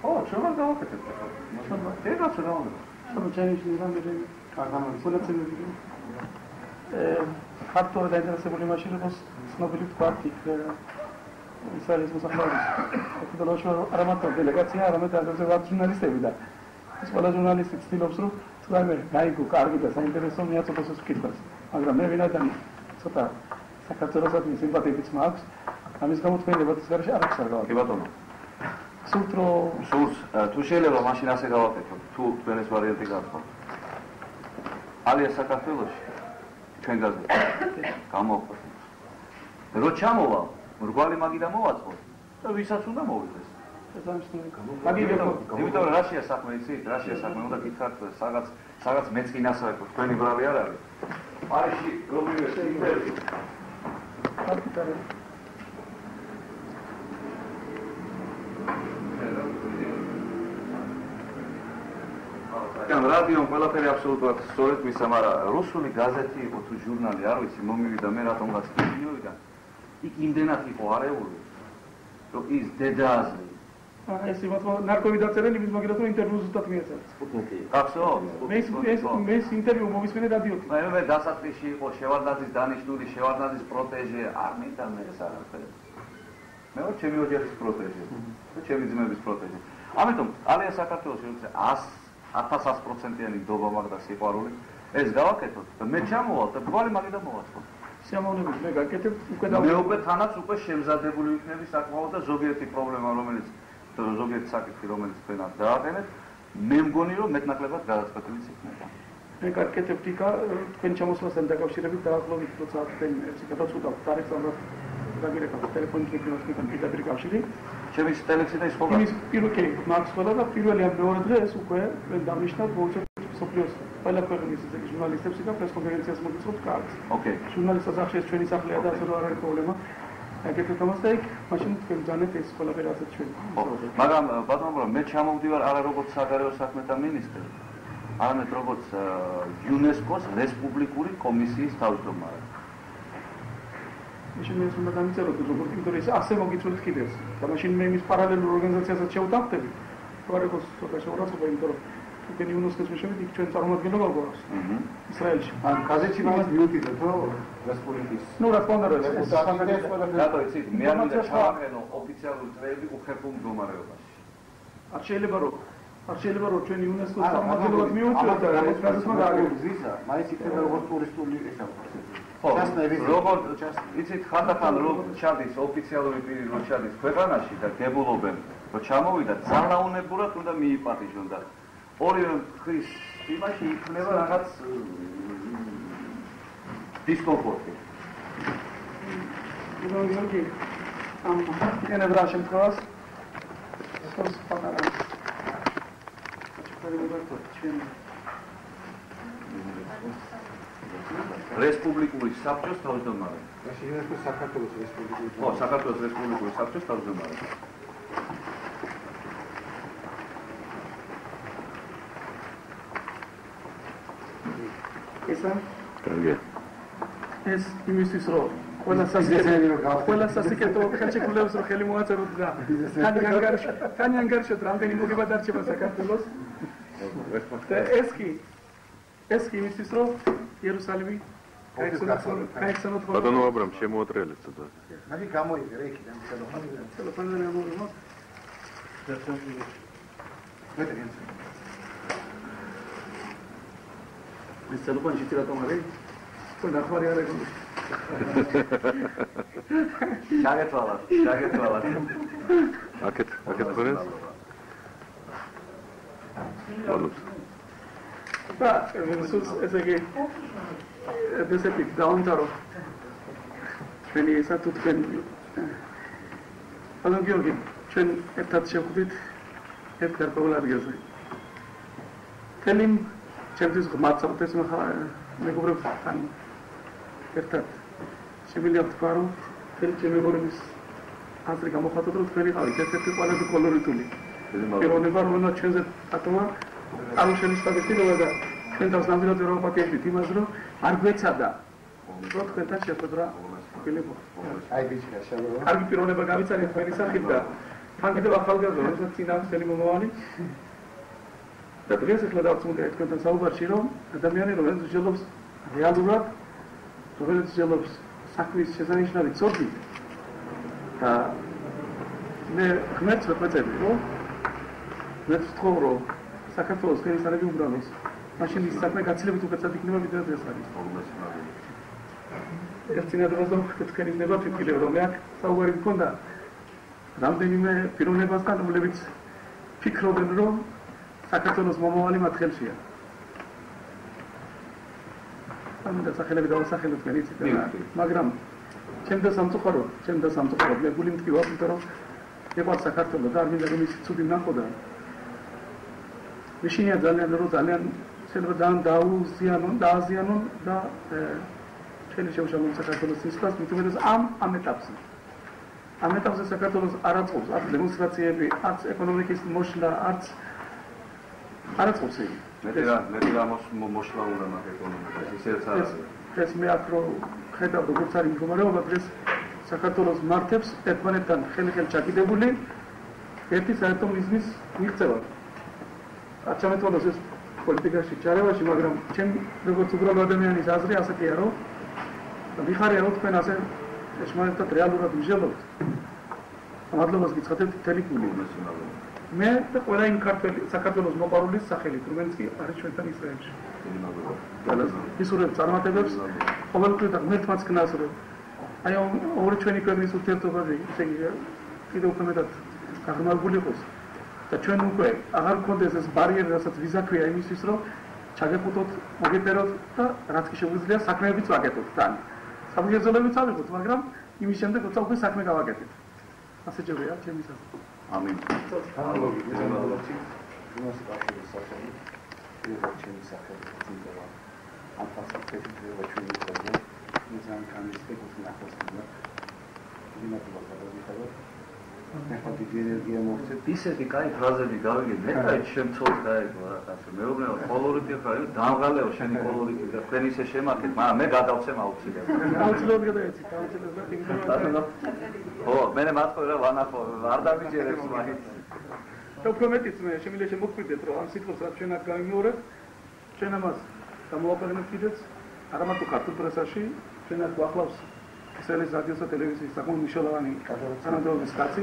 ო, ჩვენ გავაკეთებთ. ეგაც რა უნდა. სამოჩანიში რამე კარტამონსოლაცები. ქართულად დაინტერესებული მაშინ იყოს ცნობილი ვთქვათ იქ ისრაელის მოსახლეობის. ექუდალოში არა მარტო დელეგაცია, არამედ აგრეთვე ვართ ჟურნალისტები და ეს ყველა ჟურნალისტი ცდილობს რომ თუნდაც გაიგო კარგი და საინტერესო მიაწოდოს ეს კითხვას. მაგრამ მე ვინაიდან ცოტა საქართველოსაც სიმპათიებიც მაქვს, ამის გამო თქვენებად ეს გარშე არ აქვს არ გავაკეთე. კი ბატონო. სულთ რომ სულს თუ შეიძლება მაშინ ასე გავაკეთო, თუ თქვენ ეს ვარიანტი გახსოვთ. ალია საქართველოში ჩვენ გაზეთ გამოვყოთ. რო ჩამოვალ, მრგვალი მაგიდა მოვაწყო და ვისაც უნდა მოვიდეს. ეს ამისნი მაგიდა იმიტომ რომ რაშია საქმე იცით, რაშია საქმე უნდა გითხრათ სადაც მეც კი ნასაკო, თქვენი ბრავი არ არის. პარიზში რომელი ინტერვიუ. კაპიტალი კან რადიო ყველაფერი აბსოლუტურად სწორედ მისა, მაგრამ რუსული გაზეთი იყო თუ ჟურნალი არ ვიცი, მომივიდა მე რატომღაც ვიდეოიდან. იქ იმდენად იყო არეული, რომ ის დედააზრი. ეს იმათმა ნარკოვი დაწერენ იმის მაგათ რომ ინტერვიუ ზუსტად მიეწერა. გახსოვთ? მე ეს ინტერვიუ მომისმენე რადიოთი. მე დასაწყისში იყო შევარდნაძის დანიშნული, შევარდნაძის პროტეჟე, არ მინდა მე ეს არაფერი. მე ვარ ჩემი ოჯახის პროტეჟე და ჩემი ძმების პროტეჟე. ამიტომ ალია საქართველოში როცა 1100%-იანი ნდობა მაქვს და სიყვარული, ეს გავაკეთოთ და მე ჩამოვალ და გვარი მაგიდა მოვაწყო. სიამოვნებით მე გაკეთებ უკვე და მე უკვე თანაც უკვე შემზადებული ვიქნები საკმაოდ და ზოგიერთი პრობლემა რომელიც ზოგიერთი საკითხი რომელიც თქვენად დააყენეთ, მე მგონი რომ მეტნაკლებად გადაწყვეტილიც იქნება. მე გაკეთებთ იქა თქვენ ჩამოსვლასთან დაკავშირებით დაახლოებით როცა თქვენ ეს გადაწყვეტავთ თარიღს ამბობთ დაგირეკავ ტელეფონით მიკროფონთან პირდაპირ კავშირი. ჩემი ტელექსი და ის ხო იმის პირველი მაქვს ყველა და პირველი ან მეორე დღე ეს უკვე დავნიშნავ მოუწევთ სოფლიოს ყველა ქვეყნის ჟურნალისტებს და პრესკონფერენციას მოგიწყობთ კარგს. ოკეი. ჟურნალისტთა სახში ეს ჩვენი სახლია და ასე რომ არ არის პრობლემა. აკეთებ ამას და იქ მაშინ თქვენ ძანეთ ეს ყველაფერი ასეთ ჩვენი. მაგრამ ბატონო, მე ჩამოვდივარ არა როგორც საგარეო საქმეთა მინისტრი, არამედ როგორც იუნესკოს რესპუბლიკური კომისიის თავმჯდომარე. მაშინ ეს უნდა დამიწეროთ როგორც იმიტომ ეს ასე მოგიწვევთ კიდევს. და მაშინ მე იმის პარალელურ ორგანიზაციასაც შევდახტები. თუ არ იყოს ცოტა შეურაცხყოფა, იმიტომ რომ თქვენ იუნესკოს მეშვიდეთ იქ ჩვენ წარმომადგენლობა გვაქვს. ისრაელში. ან გაზეთში მას მიუთითეთ რომ რესპუბლიკის. ნუ რა თქმა უნდა ეს რატო იცით, მე არ მინდა ჩავაყენო ოფიციალური წრეები უხერხულ მდგომარეობაში. არ შეიძლება რომ ჩვენ იუნესკოს წარმომადგენლობად მივუწევთ და რაღაც გაზეთმა გააგებინოს. ზიზა, მაინც იქნება როგორც ტურისტული ესა. ხო, როგორც იცით ხანდახან რომ ჩადის ოფიციალური პირი რომ ჩადის ქვეყანაში და გებულობენ რომ ჩამოვიდა ძალაუნებურად უნდა მიიპატიჟონ და ორივე მხრის იმაში იქნება რაღაც დისკომფორტი. გიორგი, ამ რა შემთხვევას სოს პატარა. რესპუბლიკური საბჭოს თავმჯდომარე. მაშინ იუნესკოს საქართველოს რესპუბლიკური. ხო, საქართველოს რესპუბლიკური საბჭოს თავმჯდომარე. ესა? კარგია. ეს იმისთვის რომ ყველა სასიკეთო ხელშეკრულებას რომ ხელი მოაწეროთ და თან ანგარიშოთ რამდენი მოგება დარჩება საქართველოს. და ეს კი იმისთვის რომ იერუსალიმი გაიხსენოთ ხოლმე. ბატონო აბრამ შემოატრიალეთ ცოტა. მაგი გამოიღე იქიდან ტელეფონზე გამოვიღო. ეს ტელეფონი შეიძლება არის? თუ ნახმარი არ ეგონი. შაგეთვალათ. აკეთ ხორეს? ბოლოს. და ესე იგი ესეთი დაუნტარო ჩვენი ესა თუ თქვენ ბატონ გიორგი ჩვენ ერთად შევხვდით ერთ გარკვეულ ადგილზე თელი ჩემთვის ღმერთს ეს მეგობრებთან ერთად შემიძლია ვთქვა რომ თელი ჩემი მეგობრების აზრი გამოხატოთ რომ თქვენი ყავით ერთ-ერთი ყველაზე კოლორიტული პიროვნება რომელსაც ჩვენზე ატომა ამ შემისწავლებლობა და ჩვენ თავს ნამდვილად ვერ ვაპატიებდით იმას რომ არ გვეცადა რომ თქვენთან შეხვედრა გველებო. აი ბიჭია შევევა. კარგი პიროვნება გავიცანეთ თქვენი სახით და თან კიდევ ახალგაზრდა რომელსაც წინა წელი მომავალი და დღეს ახლა დავწუნდა თქვენთან საუბარში რომ ადამიანი რომელიც ძლობს რეალურად რომელიც ძლობს საქმის შესანიშნავი ცოდვით და მე ღმერთს ვეწევი რომ მე ვთქვი რომ საქართველოს ხელისუფლების უბრალოს მაშინ ის საქმე გაცილებით უკეთად იქნება ვიდრე დღეს არის. ეს წინადადებას და თქვენი ნება ფიქრობ რომ მე აქ საუბარი მქონდა რამდენიმე პიროვნებასთან რომლებიც ფიქრობენ რომ საქართველოს მომავალი მათ ხელშია. ამ და სახელები დავასახელებ თქვენ იცით მაგრამ ჩემ და სამწუხაროდ მე გული მტკივა იმიტომ რომ ეყვა საქართველო და არ მინდა რომ ის ცუდი ნახოდა. მიშინია ძალიან შეიძლება ძალიან დააზიანონ და ჩვენი შეუშალონ საქართველოს სისხლს მithumetes ამ ეტაპზე საქართველოს არ აწყობს არც დემონსტრაციები, არც ეკონომიკის მოშლა, არც არ აწყობს იგი. მეტი რა მოშლა უნდა მაგ ეკონომიკას ისეც არის. ეს მე აქ რომ ხედავ როგორც არის მდგომარეობა დღეს საქართველოს მართებს ერთმანეთთან ხელი-ხელ ჩაკიდებული ერთი საერთო მიზნის მიღწევა. არ ჩამეთვალოს ეს პოლიტიკაში ჩარევაში, მაგრამ ჩემ როგორც უბრალო ადამიანის აზრი ასეთია რომ ვიხარია რომ თქვენ ასე ერთმანეთთან რეალურად ვიჟელობთ. მადლობას გიცხადებთ მთელი გული. მე და ყველა იმ ქართველი საქართველოს მოყვარულის სახელით, რომელიც კი არის ჩვენთან ისრაელში. ისურვებ წარმატებებს, ყოველთვის და ღმერთმაც ქნას რომ აი ორი ჩვენი ქვეყნის ურთიერთობები ისე კიდევ უფრო მეტად გაღრმავებული იყოს. და ჩვენ უკვე აღარ გქონდეს ეს ბარიერი, რასაც ვიზა ქვია იმისთვის, რომ ჩაგეყუტოთ, მოგეფეროთ და რაც კი შეგვიძლია საქმეებიც ვაკეთოთ თან. სამგეზოლებიც ავიღოთ, მაგრამ იმის შემდეგ როცა უკვე საქმე გავაკეთეთ. ასე ჯერია ჩემი საქმე. ამინ. ანალოგიურად ჯურნალისტის კავშირის სახელი ჩემი სახელი ძინდება. ამ ფასადებში შეიძლება ჩვენი ხოლმე მიზანი კანისტე გულნახავსა. იმათაც გადავიხადოთ. ახლა დიდი ენერგია მოვცეთ. ისეთი კაი ფრაზები გავიგე, მე კაი შემცოლს გაიგო რაღაცა. მეუბნება კოლორიტი ხარ, დამღალეო შენი კოლორიტი და თქვენ ისე შემაქეთ, მაგრამ მე გადავცემ აუცილებლად. აუცილებლად გადაეცით, აუცილებლად. ხო, მე მათხოვე რა ვანახო, არ დამიჯერებს მაინც. დოკუმენტიც მე შემიძლია შემოგვიდეთ, რომ ამ სიტყვას რაც ჩვენ აქ გამიმეორეთ, ჩვენ ამას გამოვაყენებთ კიდეც, არა მარტო ქართულ პრესაში, ჩვენ აქ ვახლავს ისრაელის რადიოსა ტელევიზიის საკმაოდ მნიშვნელოვანი თანამდებობის კაცი.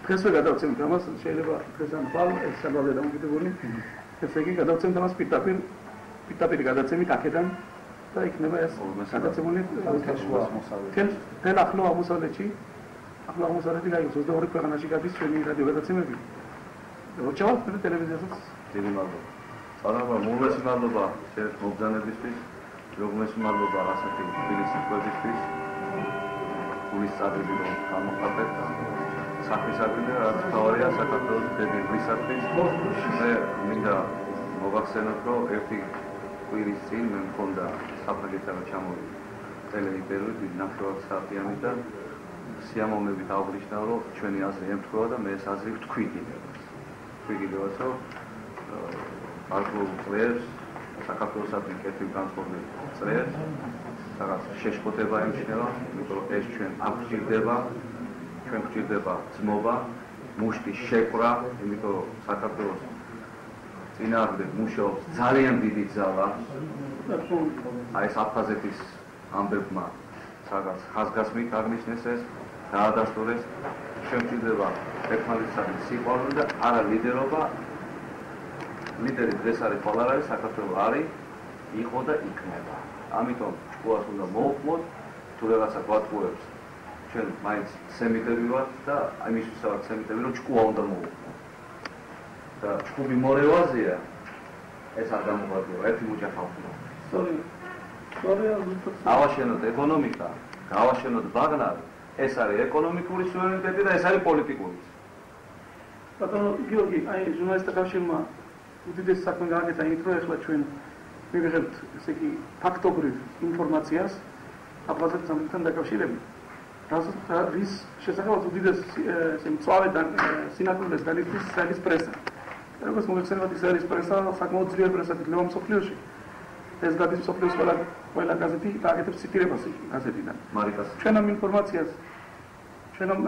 დღესვე გადავცემთ ამას, შეიძლება დღეს ამ ხვალ ეს საბავშვო დამოკიდებული. ესე იგი გადავცემთ ამას პირდაპირ გადაცემით აქედან და იქნება ეს გადაცემული თელ ახლო აღმოსავლეთში. ახლო აღმოსავლეთი გაიგოს 22 ქვეყანაში გადის ჩვენი რადიო გადაცემები. როჩავთ მე ტელევიზიასაც დიდი მადლობა. სანამ მოგესალმებით მადლობა შენ მოგზანებისთვის, მოგესალმებით მადლობა ასეთი თბილისის სიტყვებისთვის. გულის წადები რომ გამოყავდეთ საქმისაკენ და რაც თავია საქართველოს დედიბლისათვის მე მინდა მოგახსენოთ რომ ერთი კვირის წინ მე მქონდა საფრანგეთთან ჩამოვიდა ტელეინტერვიუ ნახევარ საათიანი და სიამოვნებით აღნიშნა რომ ჩვენი აზრი ემთხვევა და მე ეს აზრი ვთქვი კიდევაც რომ არქეოლოგიურ წლებს საქართველოსადმი კეთილ განწყობილ წლებს რაღაც შეშფოთება იმჩნევა, იმიტომ რომ ეს ჩვენ აღჭირდება, ჩვენ გვჭირდება ძმობა, მუშტის შეკვრა, იმიტომ რომ საქართველოს წინააღმდეგ მუშაობს ძალიან დიდი ძალა. აი ეს აფხაზეთის ამბებმა რაღაც ხაზგასმით აღნიშნეს ეს, დაადასტურეს, ჩვენ გვჭირდება ერთმანეთისადმი სიყვარული და არა ლიდერობა. ლიდერი დღეს არის ყოველ არის საქართველოს არის, იყო და იქნება. ამიტომ ჭკუას უნდა მოვხმოთ, თუ რაღაცა გვატყუებს, ჩვენ მაინც სემიტები ვართ და იმისთვის ვართ სემიტები, რომ ჭკუა უნდა მოვხმოთ. და ჭკუები მორევაზეა, ეს არ გამოგვადგება, ერთი მუჭა ხალხია. ავაშენოთ ეკონომიკა, გავაშენოთ ბაგნარი, ეს არის ეკონომიკური სუვერენიტეტი და ეს არის პოლიტიკური. ბატონო გიორგი, აი ჟურნალისტთა კავშირმა უდიდესი საქმე გააკეთა იმით, რომ ახლა ჩვენ მივიღებთ ესე იგი ფაქტობრივ ინფორმაციას აფხაზეთის სამართლებთან დაკავშირებით. რის შესაძლებლად უდიდესი ესე მწვავე სინათლეს განიცდის ისრაელის პრესა. როგორც მოგეხსენებათ ისრაელის პრესა საკმაოდ ძლიერი პრესა ითვლება მსოფლიოში. ეს გადის მსოფლიოს ყველა გაზეთი გააკეთებს ციტირებას გაზეთიდან. მარიკას. ჩვენ ამ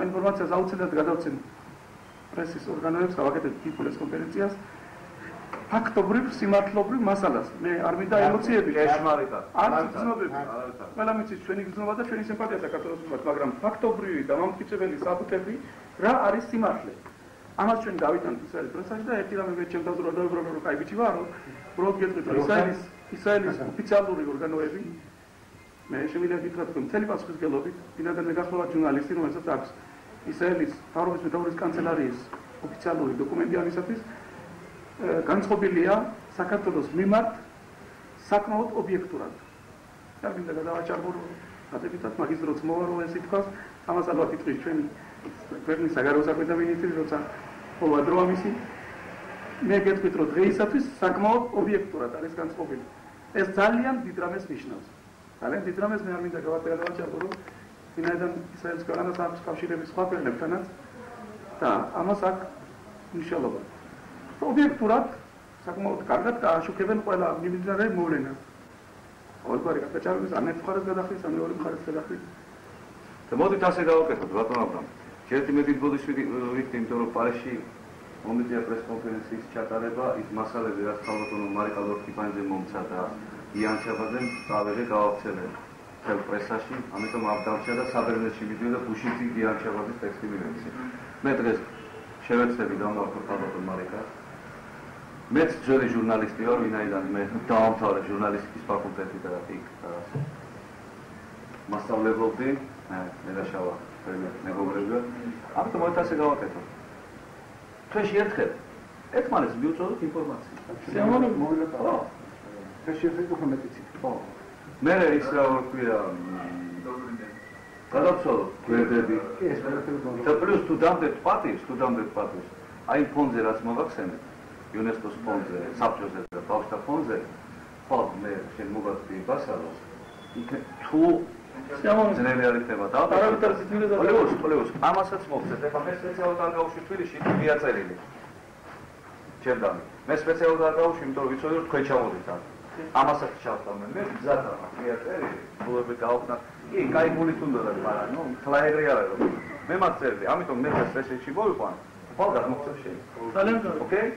ინფორმაციას აუცილებლად გადავცემთ პრესის ორგანოებს, გავაკეთებთ ტიპულეს კონფერენციას. ფაქტობრივ, სიმართლობრივ მასალას. მე არ მინდა ემოციები. ეშმარიტად. არ გრძნობები. ყველა მიცის ჩვენი გრძნობა და ჩვენი სიმპათია საქართველოს მიმართ, მაგრამ ფაქტობრივი და მომტკიცებელი საფუძველი რა არის სიმართლე. ამას ჩვენ გავიტანთ ისრაელის პრესაში და ერთი რამე მე ჩემ დავუბრუნდები რომ კაი ბიჭი ვარ, რომ უბრალოდ გეტყვით რომ ისრაელის ოფიციალური ორგანოები მე შემიძლია გითხრათ რომ მთელი პასუხისმგებლობით ბინადარ მე გახლავართ ჟურნალისტი რომელსაც აქვს ისრაელის მთავრობის მეთაურის კანცელარიის ოფიციალური დოკუმენტი ამისათვის განწყობილია საქართველოს მიმართ საკმაოდ ობიექტურად. და მინდა გადავაჭარბო დადებითად მაგის დროც მოვა რომ ეს ითქვას, ამას ალბათ იტყვის ჩვენი ქვეყნის საგარეო საქმეთა მინისტრი, როცა ხოლმე დრო ამისი. მე გეტყვით რომ დღეისათვის საკმაოდ ობიექტურად არის განწყობილი. ეს ძალიან დიდ რამეს ნიშნავს. ძალიან დიდ რამეს მე არ მინდა გადავაჭარბო რომ ვინაიდან ისრაელის ქვეყანას აქვს კავშირები სხვა ქვეყნებთანაც და ამას აქვს მნიშვნელობა. ობიექტურად საკმაოდ კარგად გააშუქებენ ყველა მიმდინარე მოვლენას. ყოველგვარი გადაჭარბების ან ერთ მხარეს გადახდის, ან მეორე მხარეს გადახდის. და მოდით ასე გავაკეთოთ, ბატონ აბრამ. ერთი მეტი ბოდიში ვიქნი, იმიტომ რომ პარიზში მომიწია პრესკონფერენციის ჩატარება, ის მასალები, რაც ხალხო მარიკა ლორთქიფანიძე მომცა და იან ჩაბაძემ წავეღე გავავრცელეთ მთელ პრესაში, ამიტომ არ დავჭა და საბერძნეთში მიდიოდა ბუშიძე იან ჩაბაძის ტექსტი მივეცი. მე დღეს შევეცდები დავმარხოთ ბატონ მარიკას. მეც ძველი ჟურნალისტი ვარ, ვინაიდან მე დავამთავრე ჟურნალისტიკის ფაკულტეტი და იქ მასწავლებობდი, მე დაშავა მეგობრებია. ამიტომ მოით ასე გავაკეთოთ. ჩვენში ერთხელ ერთმანეთს მივუწოდოთ ინფორმაცია. სიამოვნებით მოვილოთ. ჩვენში ერთი დოკუმენტიც. ხო. მე ის რა ვქვია გადავცვალოთ გვერდები. და პლუს თუ დამდეთ პატივს, აი ფონზე რაც მოგახსენეთ, იუნესკოს ფონზე, საბჭოზე და ბავშვთა ფონზე, ხო მე შენ მოგაცდი ბასალო. იქ თუ ძნელი არის თემა და პლუს ამასაც მოგცეთ. ეხლა მე სპეციალურად არ გავუშვი თბილისში მიაწერილი. ჩემთან. მე სპეციალურად არ გავუშვი, იმიტომ რომ ვიცოდი რომ თქვენ ჩამოდით აქ. ამასაც ჩავთამე მე გზად მიაწერილი, ბულები გავხსნა. კი, კაი გულით უნდა და მაგრამ ნუ ფლაიერი არ არის. მე მაგწერდი, ამიტომ მე სპეციალში მოვიყვან. ხო, გამოგცემ შენ. ძალიან კარგი. ოკეი?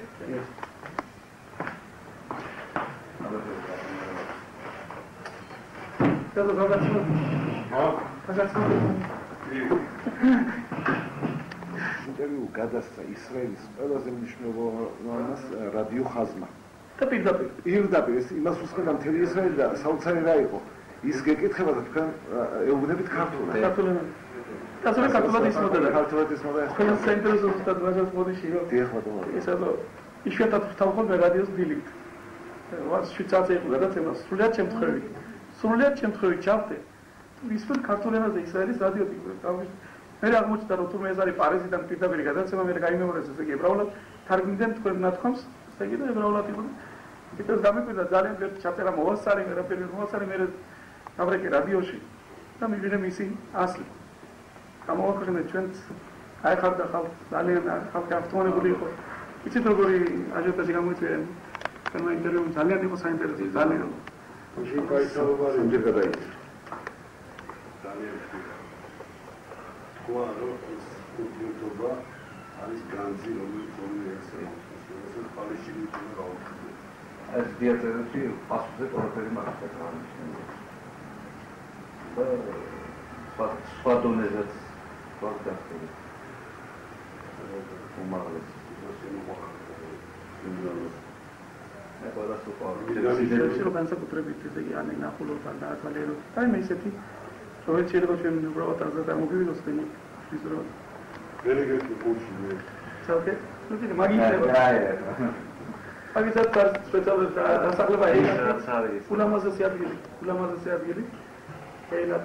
ინტერვიუ გადასცა ისრაელის ყველაზე მნიშვნელოვანას რადიო ხაზმა. და პირდაპირ ეს იმას უსმენდა მთელი ისრაელი და საოცარი რა იყო. ის გეკითხება და თქვენ ეუბნებით ქართულად. ქართულად ისმოდა. თქვენ საინტერესო ზუსტად ვაჟას მოდიში რომ დიახ ბატონო. ეს ალბათ იშვიათად ვთავაზობ რადიოს დილით. ვარს შვიცარზე იყო გადაცემა სრულიად შემთხვევით ჩავხდე. ისმენ ქართულ ენაზე ისრაელის რადიო ტიპი. მე აღმოჩნდა რომ თურმე ეს არის პარიზიდან პირდაპირ გადაცემა, მე გაიმეორეს ესე იგი ებრაულად თარგმნიდან თქვენ ნათქვამს, ესე იგი და ებრაულად იყო. იმიტომ გამიკვირდა ძალიან ბევრი ჩაწერა მოვასწარი, მე დავრეკე რადიოში და მივიღე მისი ასლი. გამოვაქვეყნეთ ჩვენც აიხარდა ხალხს, ძალიან ხალხი ავტომატური იყო. იცით როგორი აჟიოტაჟი გამოიწვია? თქვენმა ინტერვიუმ ძალიან იყო საინტერესო, ძალიან. კულტურა არის განძი რომელიც ეს დიაწერებში პასუხზე ყველაფერი მაგასაც სხვა დონეზეც ვარდახტები. უმაღლეს. შეიძლება განსაკუთრებით ესე იგი ან ნახულობ ან დაათვალიეროთ. აი მე ისეთი რომელიც შეიძლება ჩვენ უბრალოდ აზრად გამოვიდოს თემი ის რო ვერეგეთი კურსი მე. ჩავკე? ნუ დიდი მაგივრება. მაგისაც სპეციალურად დასახლება ეს ულამაზესი ადგილი. ელა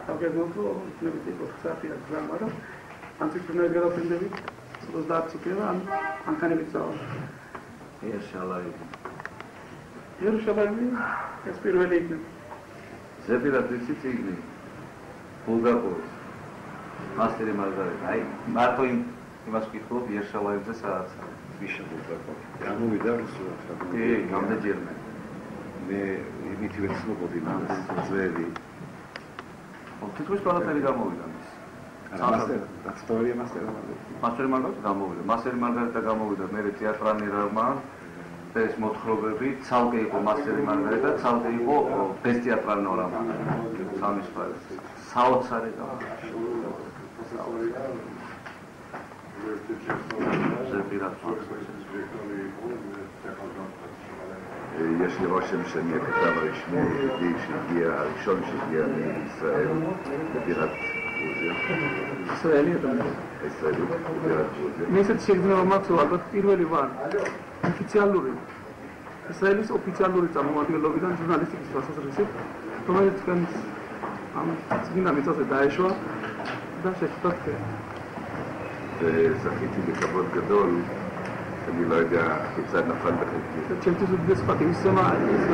თავგე გოთო ნებით იყო საათია გზა, მაგრამ ანტიკურნერ გადაფრინდებით 30 წუთია ან ანქანებით წავა. იერუშალაიმი ეს პირველი იქნება. ზეპირად ვიცი წიგნი ბულგარკურის მასტერი მარგარეტა. აი მარტო იმას ვკითხულობ იერუშალაიმზე სადაც ვიშა ბულგარკური. გამოვიდა რუსულად. კი, გამდაჯერმე. მე იმითი ვეცნობოდი მას ძველი. თითქოს ყველაფერი გამოვიდა მის. მასტერი მარგარეტა გამოვიდა. მასტერი მარგარეტა გამოვიდა. მე თეატრანი რამა და ეს მოთხრობები ცალკე იყო მასტერი მარგარეტა, ცალკე იყო ბესტეატრანო რამა. სამის ფარს. საოცარი გამოვიდა. יש לי רושם שאני הכתב הרשמי היחידי שהגיע, הראשון שהגיע מישראל לבירת גרוזיה. ישראלי אתה אומר? הישראלי, לבירת גרוזיה. כנסת שהגזינו אמרצו, אלבט პირველი ვარ. ოფიციალური. ისრაელის ოფიციალური წარმომადგენლობიდან ჟურნალისტიკის დასაზრისით, რომელიც თქვენს ამ წიგნ მიწაზე დაეშვა და შეხვდა თქვენ. וזכיתי בכבוד גדול, אני לא יודע כיצד נפל בחלקי. ჩემთვის უდიდეს პატივისცემა ის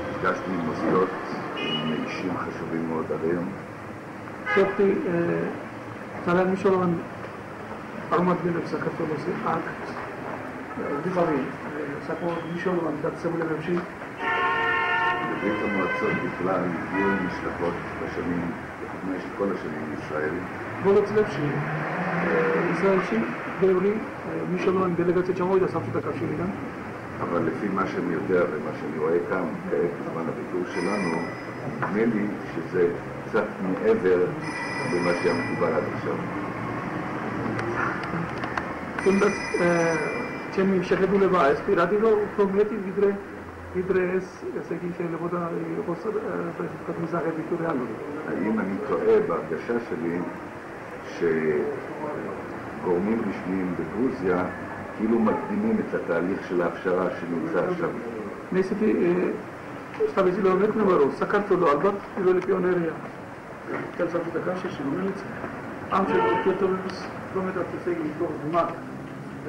נפגשתי עם מוסדות, עם אישים חשובים מאוד עד היום. ხოთი ძალიან მნიშვნელოვანი წარმომადგენლები საქართველოს აქ ვიყავი საკმაოდ მნიშვნელოვანი დაწესებულებებში. בברית המועצות בכלל הגיעו משלחות בשנים, במשך כל השנים בישראל. ბოლო წლებში ისრაელში ბევრი მნიშვნელოვანი დელეგაცია ჩამოვიდა საბჭოთა კავშირიდან. אבל לפי מה שאני יודע ומה שאני רואה כאן כעת בזמן הביקור שלנו, נדמה לי שזה קצת מעבר למה שהיה מקובל עד עכשיו. თუნდაც ჩემი შეხედულება ეს პირადი რომ უფრო მეტი ვიდრე ეს ესე იგი შეიძლება იყოს სპეციფიკად მიზაღები თუ რეალური. האם אני טועה בהרגשה שלי שגורמים רשמיים בגרוזיה כאילו מקדימים את התהליך של ההפשרה שנמצא עכשיו? მე ისეთი შტაბიძე მეუბნება რომ საქართველოს ალბათ პირველი პიონერია თელს აფრიკაში შემოიწყო ამ შეფეთობის პრომეტად ესე იგი უფრო ზმნად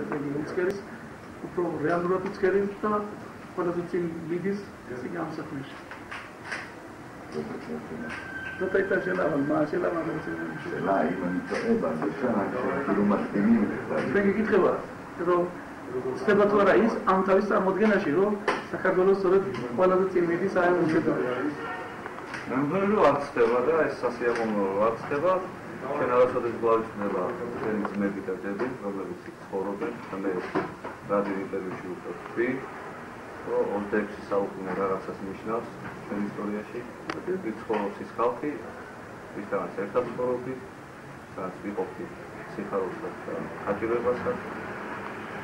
ესე იგი უცხერის უფრო რეალურად უცხერის და ყველაზე წინ მიდის ესე იგი ამ საქმეში זאת הייתה שאלה, אבל מה השאלה? מה אתה רוצה להגיד? שאלה, אם אני טועה בהגשה, כאילו מקדימים את זה. רגע, גיד חברה, סטבתו הראיס, המטריס המודגן השירו, საქართველოს სწორედ ყველაზე წინ მიდის აი ამ უშედეგობაში. ნამდვილად რომ არ ხდება და ეს სასიამოვნო არ ხდება, ჩვენ არასოდეს გვაჩნდება ჩვენი ძმები და დედები, რომლებიც ცხოვრობენ, მე რადიო ინტერვიუში ვუწევდი, რომ 26 საუკუნე რაღაცას ნიშნავს ჩვენ ისტორიაში, ცხოვრობს ის ხალხი, ვისთანაც ერთად ცხოვრობდით, რაც ვიყოფდით სიხარულსაც და საჭიროებასაც,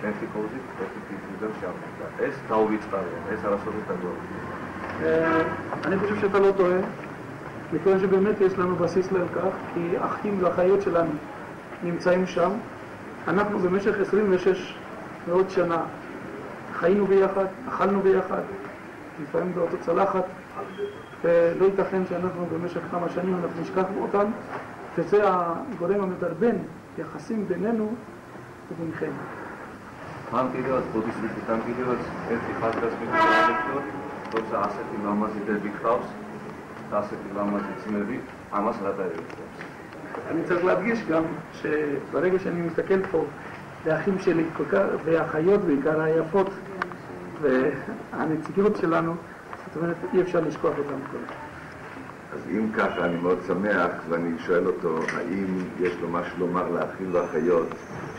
ერთი კოუზით, ერთი ფიზიკიდან შევიდა. ეს დაუვიწყარია, ეს არასოდეს დაგვაუწყდა. אני חושב שאתה לא טועה, מכיוון שבאמת יש לנו בסיס לכך, כי האחים והאחיות שלנו נמצאים שם. אנחנו במשך 26 מאות שנה חיינו ביחד, אכלנו ביחד, לפעמים באותו צלחת, ולא ייתכן שאנחנו במשך כמה שנים אנחנו נשכח אותם, וזה הגורם המדרבן, יחסים בינינו ובינכם. თან კიდევაც ბუდისტები, თან კიდევაც ერთი ხაზგასმით გადაგექცევთ, როცა ასეთი ლამაზი დები გყავს, ასეთი ლამაზი ძმები, ამას რა დაერექცევს. אני צריך להדגיש גם שברגע שאני מסתכל פה לאחים שלי והאחיות בעיקר היפות והנציגות שלנו, זאת אומרת אי אפשר לשכוח אותם כל. אז אם ככה אני מאוד שמח ואני שואל אותו האם יש לו משהו לומר לאחים והאחיות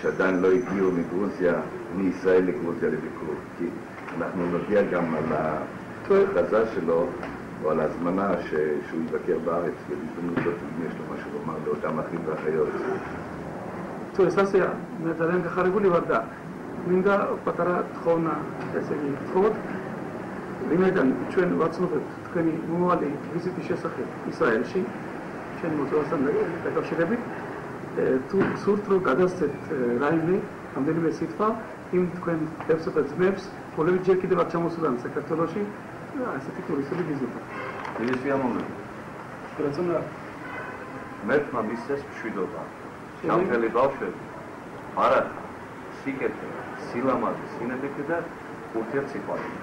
שעדיין לא הגיעו מגרוזיה, מישראל לגרוזיה לביקור, כי אנחנו נודיע גם על ההכרזה שלו או על ההזמנה שהוא יבקר בארץ ובהזדמנות זאת אם יש לו משהו לומר לאותם אחים ואחיות. To je sasvija, medaljen kakav regulivarda, minda patara thovna, esegi thovot, לימד ჩვენ ვაცნობთ თქვენი მომავალი ვიზიტის შესახებ ისრაელში, ჩვენ მოწვევასთან დაკავშირებით, თუ სურთ რომ გადასცეთ რაიმე, რამდენიმე სიტყვა იმ თქვენ დევსა და ძმებს, რომლებიც ჯერ კიდევ არ ჩამოსულან საქართველოში, ასეთი ტურისტული ვიზიტით. ეს ამომენტი. რაცონა მეთმა მისცეს მშვიდობა. ჩამთელი ბავშვები, არა, სიკეთე, სილამაზე, სინებითი და ურთიერთსიყვარული.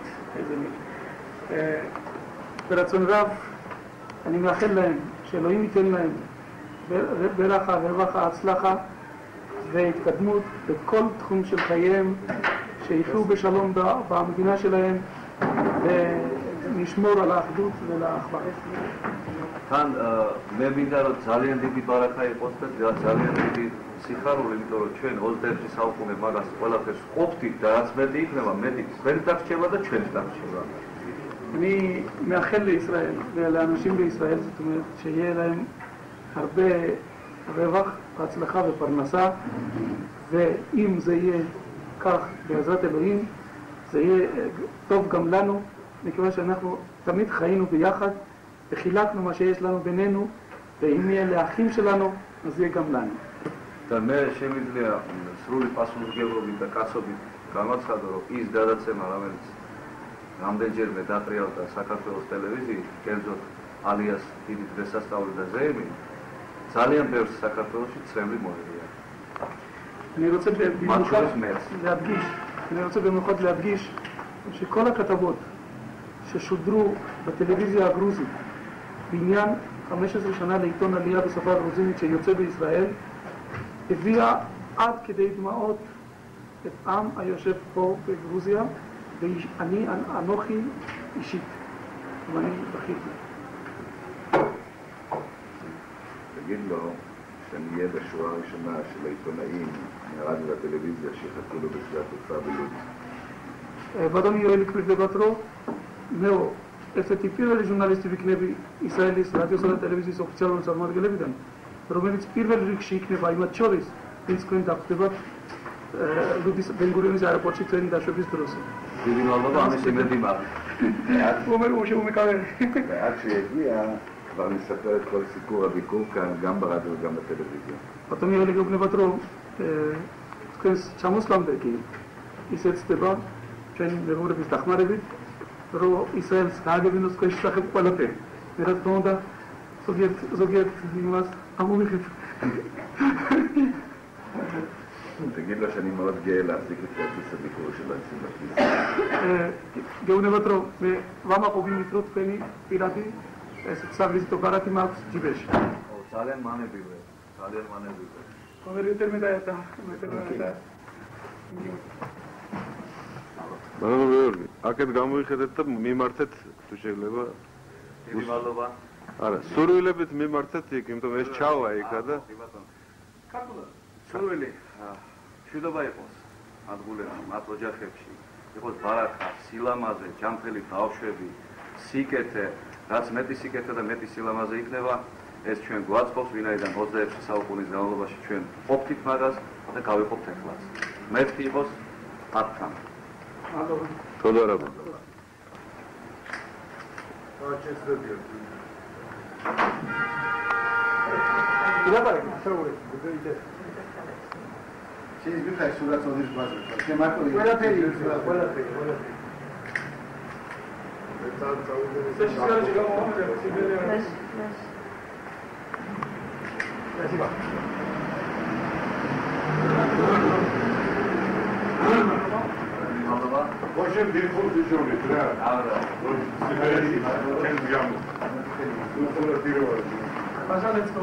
ברצון רב אני מאחל להם שאלוהים ייתן להם ברכה, רווחה, הצלחה והתקדמות בכל תחום של חייהם, שיחיו בשלום במדינה שלהם ונשמור על האחדות ולאחווה. თან მე მინდა რომ ძალიან დიდი ბარაქა იყოს და ძალიან დიდი სიხარული, იმიტომ რომ ჩვენ 21 საუკუნე მაგას ყველაფერს ყოფდით და რაც მეტი იქნება, მეტი თქვენ დაგრჩება და ჩვენ დაგრჩება. אני מאחל לישראל ולאנשים בישראל, זאת אומרת שיהיה להם הרבה רווח, הצלחה ופרנסה, ואם זה יהיה כך בעזרת אלוהים, זה יהיה טוב גם לנו, מכיוון שאנחנו תמיד חיינו ביחד וחילקנו מה שיש לנו בינינו, ואם יהיה לאחים שלנו, אז יהיה גם לנו. და მე შემიძლია სრული პასუხისმგებლობით და კაცობით გამაცხადო, რომ ის გადაცემა, რომელიც რამდენჯერმე დატრიალდა საქართველოს ტელევიზიით, კერძოდ ალიას დიდი დღესასწაული და ზეიმი, ძალიან ბევრს საქართველოში წრემლი მოერია. אני רוצה במיוחד להדגיש שכל הכתבות ששודרו בטלוויזיה הגרוזית בעניין 15 שנה לעיתון עלייה בשפה הגרוזינית שיוצא בישראל, הביאה עד כדי דמעות את עם היושב פה בגרוזיה, ואני אנוכי אישית, ואני בכיתי. תגיד לו שאני אהיה בשורה הראשונה של העיתונאים מהרדיו והטלוויזיה שיחכו לו בשדה התעופה בלוד. Vadoni Ioelik Pridlebatro, neo, este tipirele jurnalisti viknebi Israelis, radio-sa და ტელევიზიის ოფიციალური წარმომადგენლებიდან, რომელიც პირველ რიგში იქნება იმათ შორის, ვინც თქვენ დახვდებათ ლუდის ბენ-გურიონის აეროპორტში თქვენი დაშვების დროს. დიდი მადლობა ამის იმედი მაქვს. ועד שיגיע כבר נספר את כל סיפור הביקור כאן, גם ברדיו וגם בטלוויזיה. Vadoni Ioelik Pridlebatro, თქვენს ჩამოსვლამდე კი ისეცდება ჩვენ მეგობრების დახმარებით რომ ისრაელს გააგებინოს ქვეშ სახებ ყველაფერი. მე რა თქმა უნდა ზოგიერთ იმას ამოვიხეთ. תגיד לו שאני מאוד גאה להחזיק את כרטיס הביקור של אנשים בכביש. გეუბნებათ რომ მე ვამაყობ იმით რომ თქვენი პირადი ესეთ სავიზიტო კარატი მაქვს ჯიბეში. ძალიან მანებრივია, ძალიან მანებრივია. კონვერტერ მე დაეცა, მე დაეცა. ბატონო გიორგი, აქეთ გამოიხედეთ და მიმართეთ თუ შეიძლება. დიდი მადლობა. არა, სურვილებით მიმართეთ იქ, იმიტომ ეს ჩავა იქა და ქართულად სურვილი მშვიდობა იყოს ადგილებში, მათ ოჯახებში, იყოს ბარაკა, სილამაზე, ჯანმრთელი ბავშვები, სიკეთე, რაც მეტი სიკეთე და მეტი სილამაზე იქნება, ეს ჩვენ გვაწყობს, ვინაიდან 26 საუკუნის განმავლობაში ჩვენ ყოფთით მაგას და გავიყოფთ ეხლაც. მერტი იყოს მათთან. თოდა რაბა. Через бюджет сюда смотришь базу. Все марки. Спасибо. Очень легко тяжелый, да. Пожалуйста.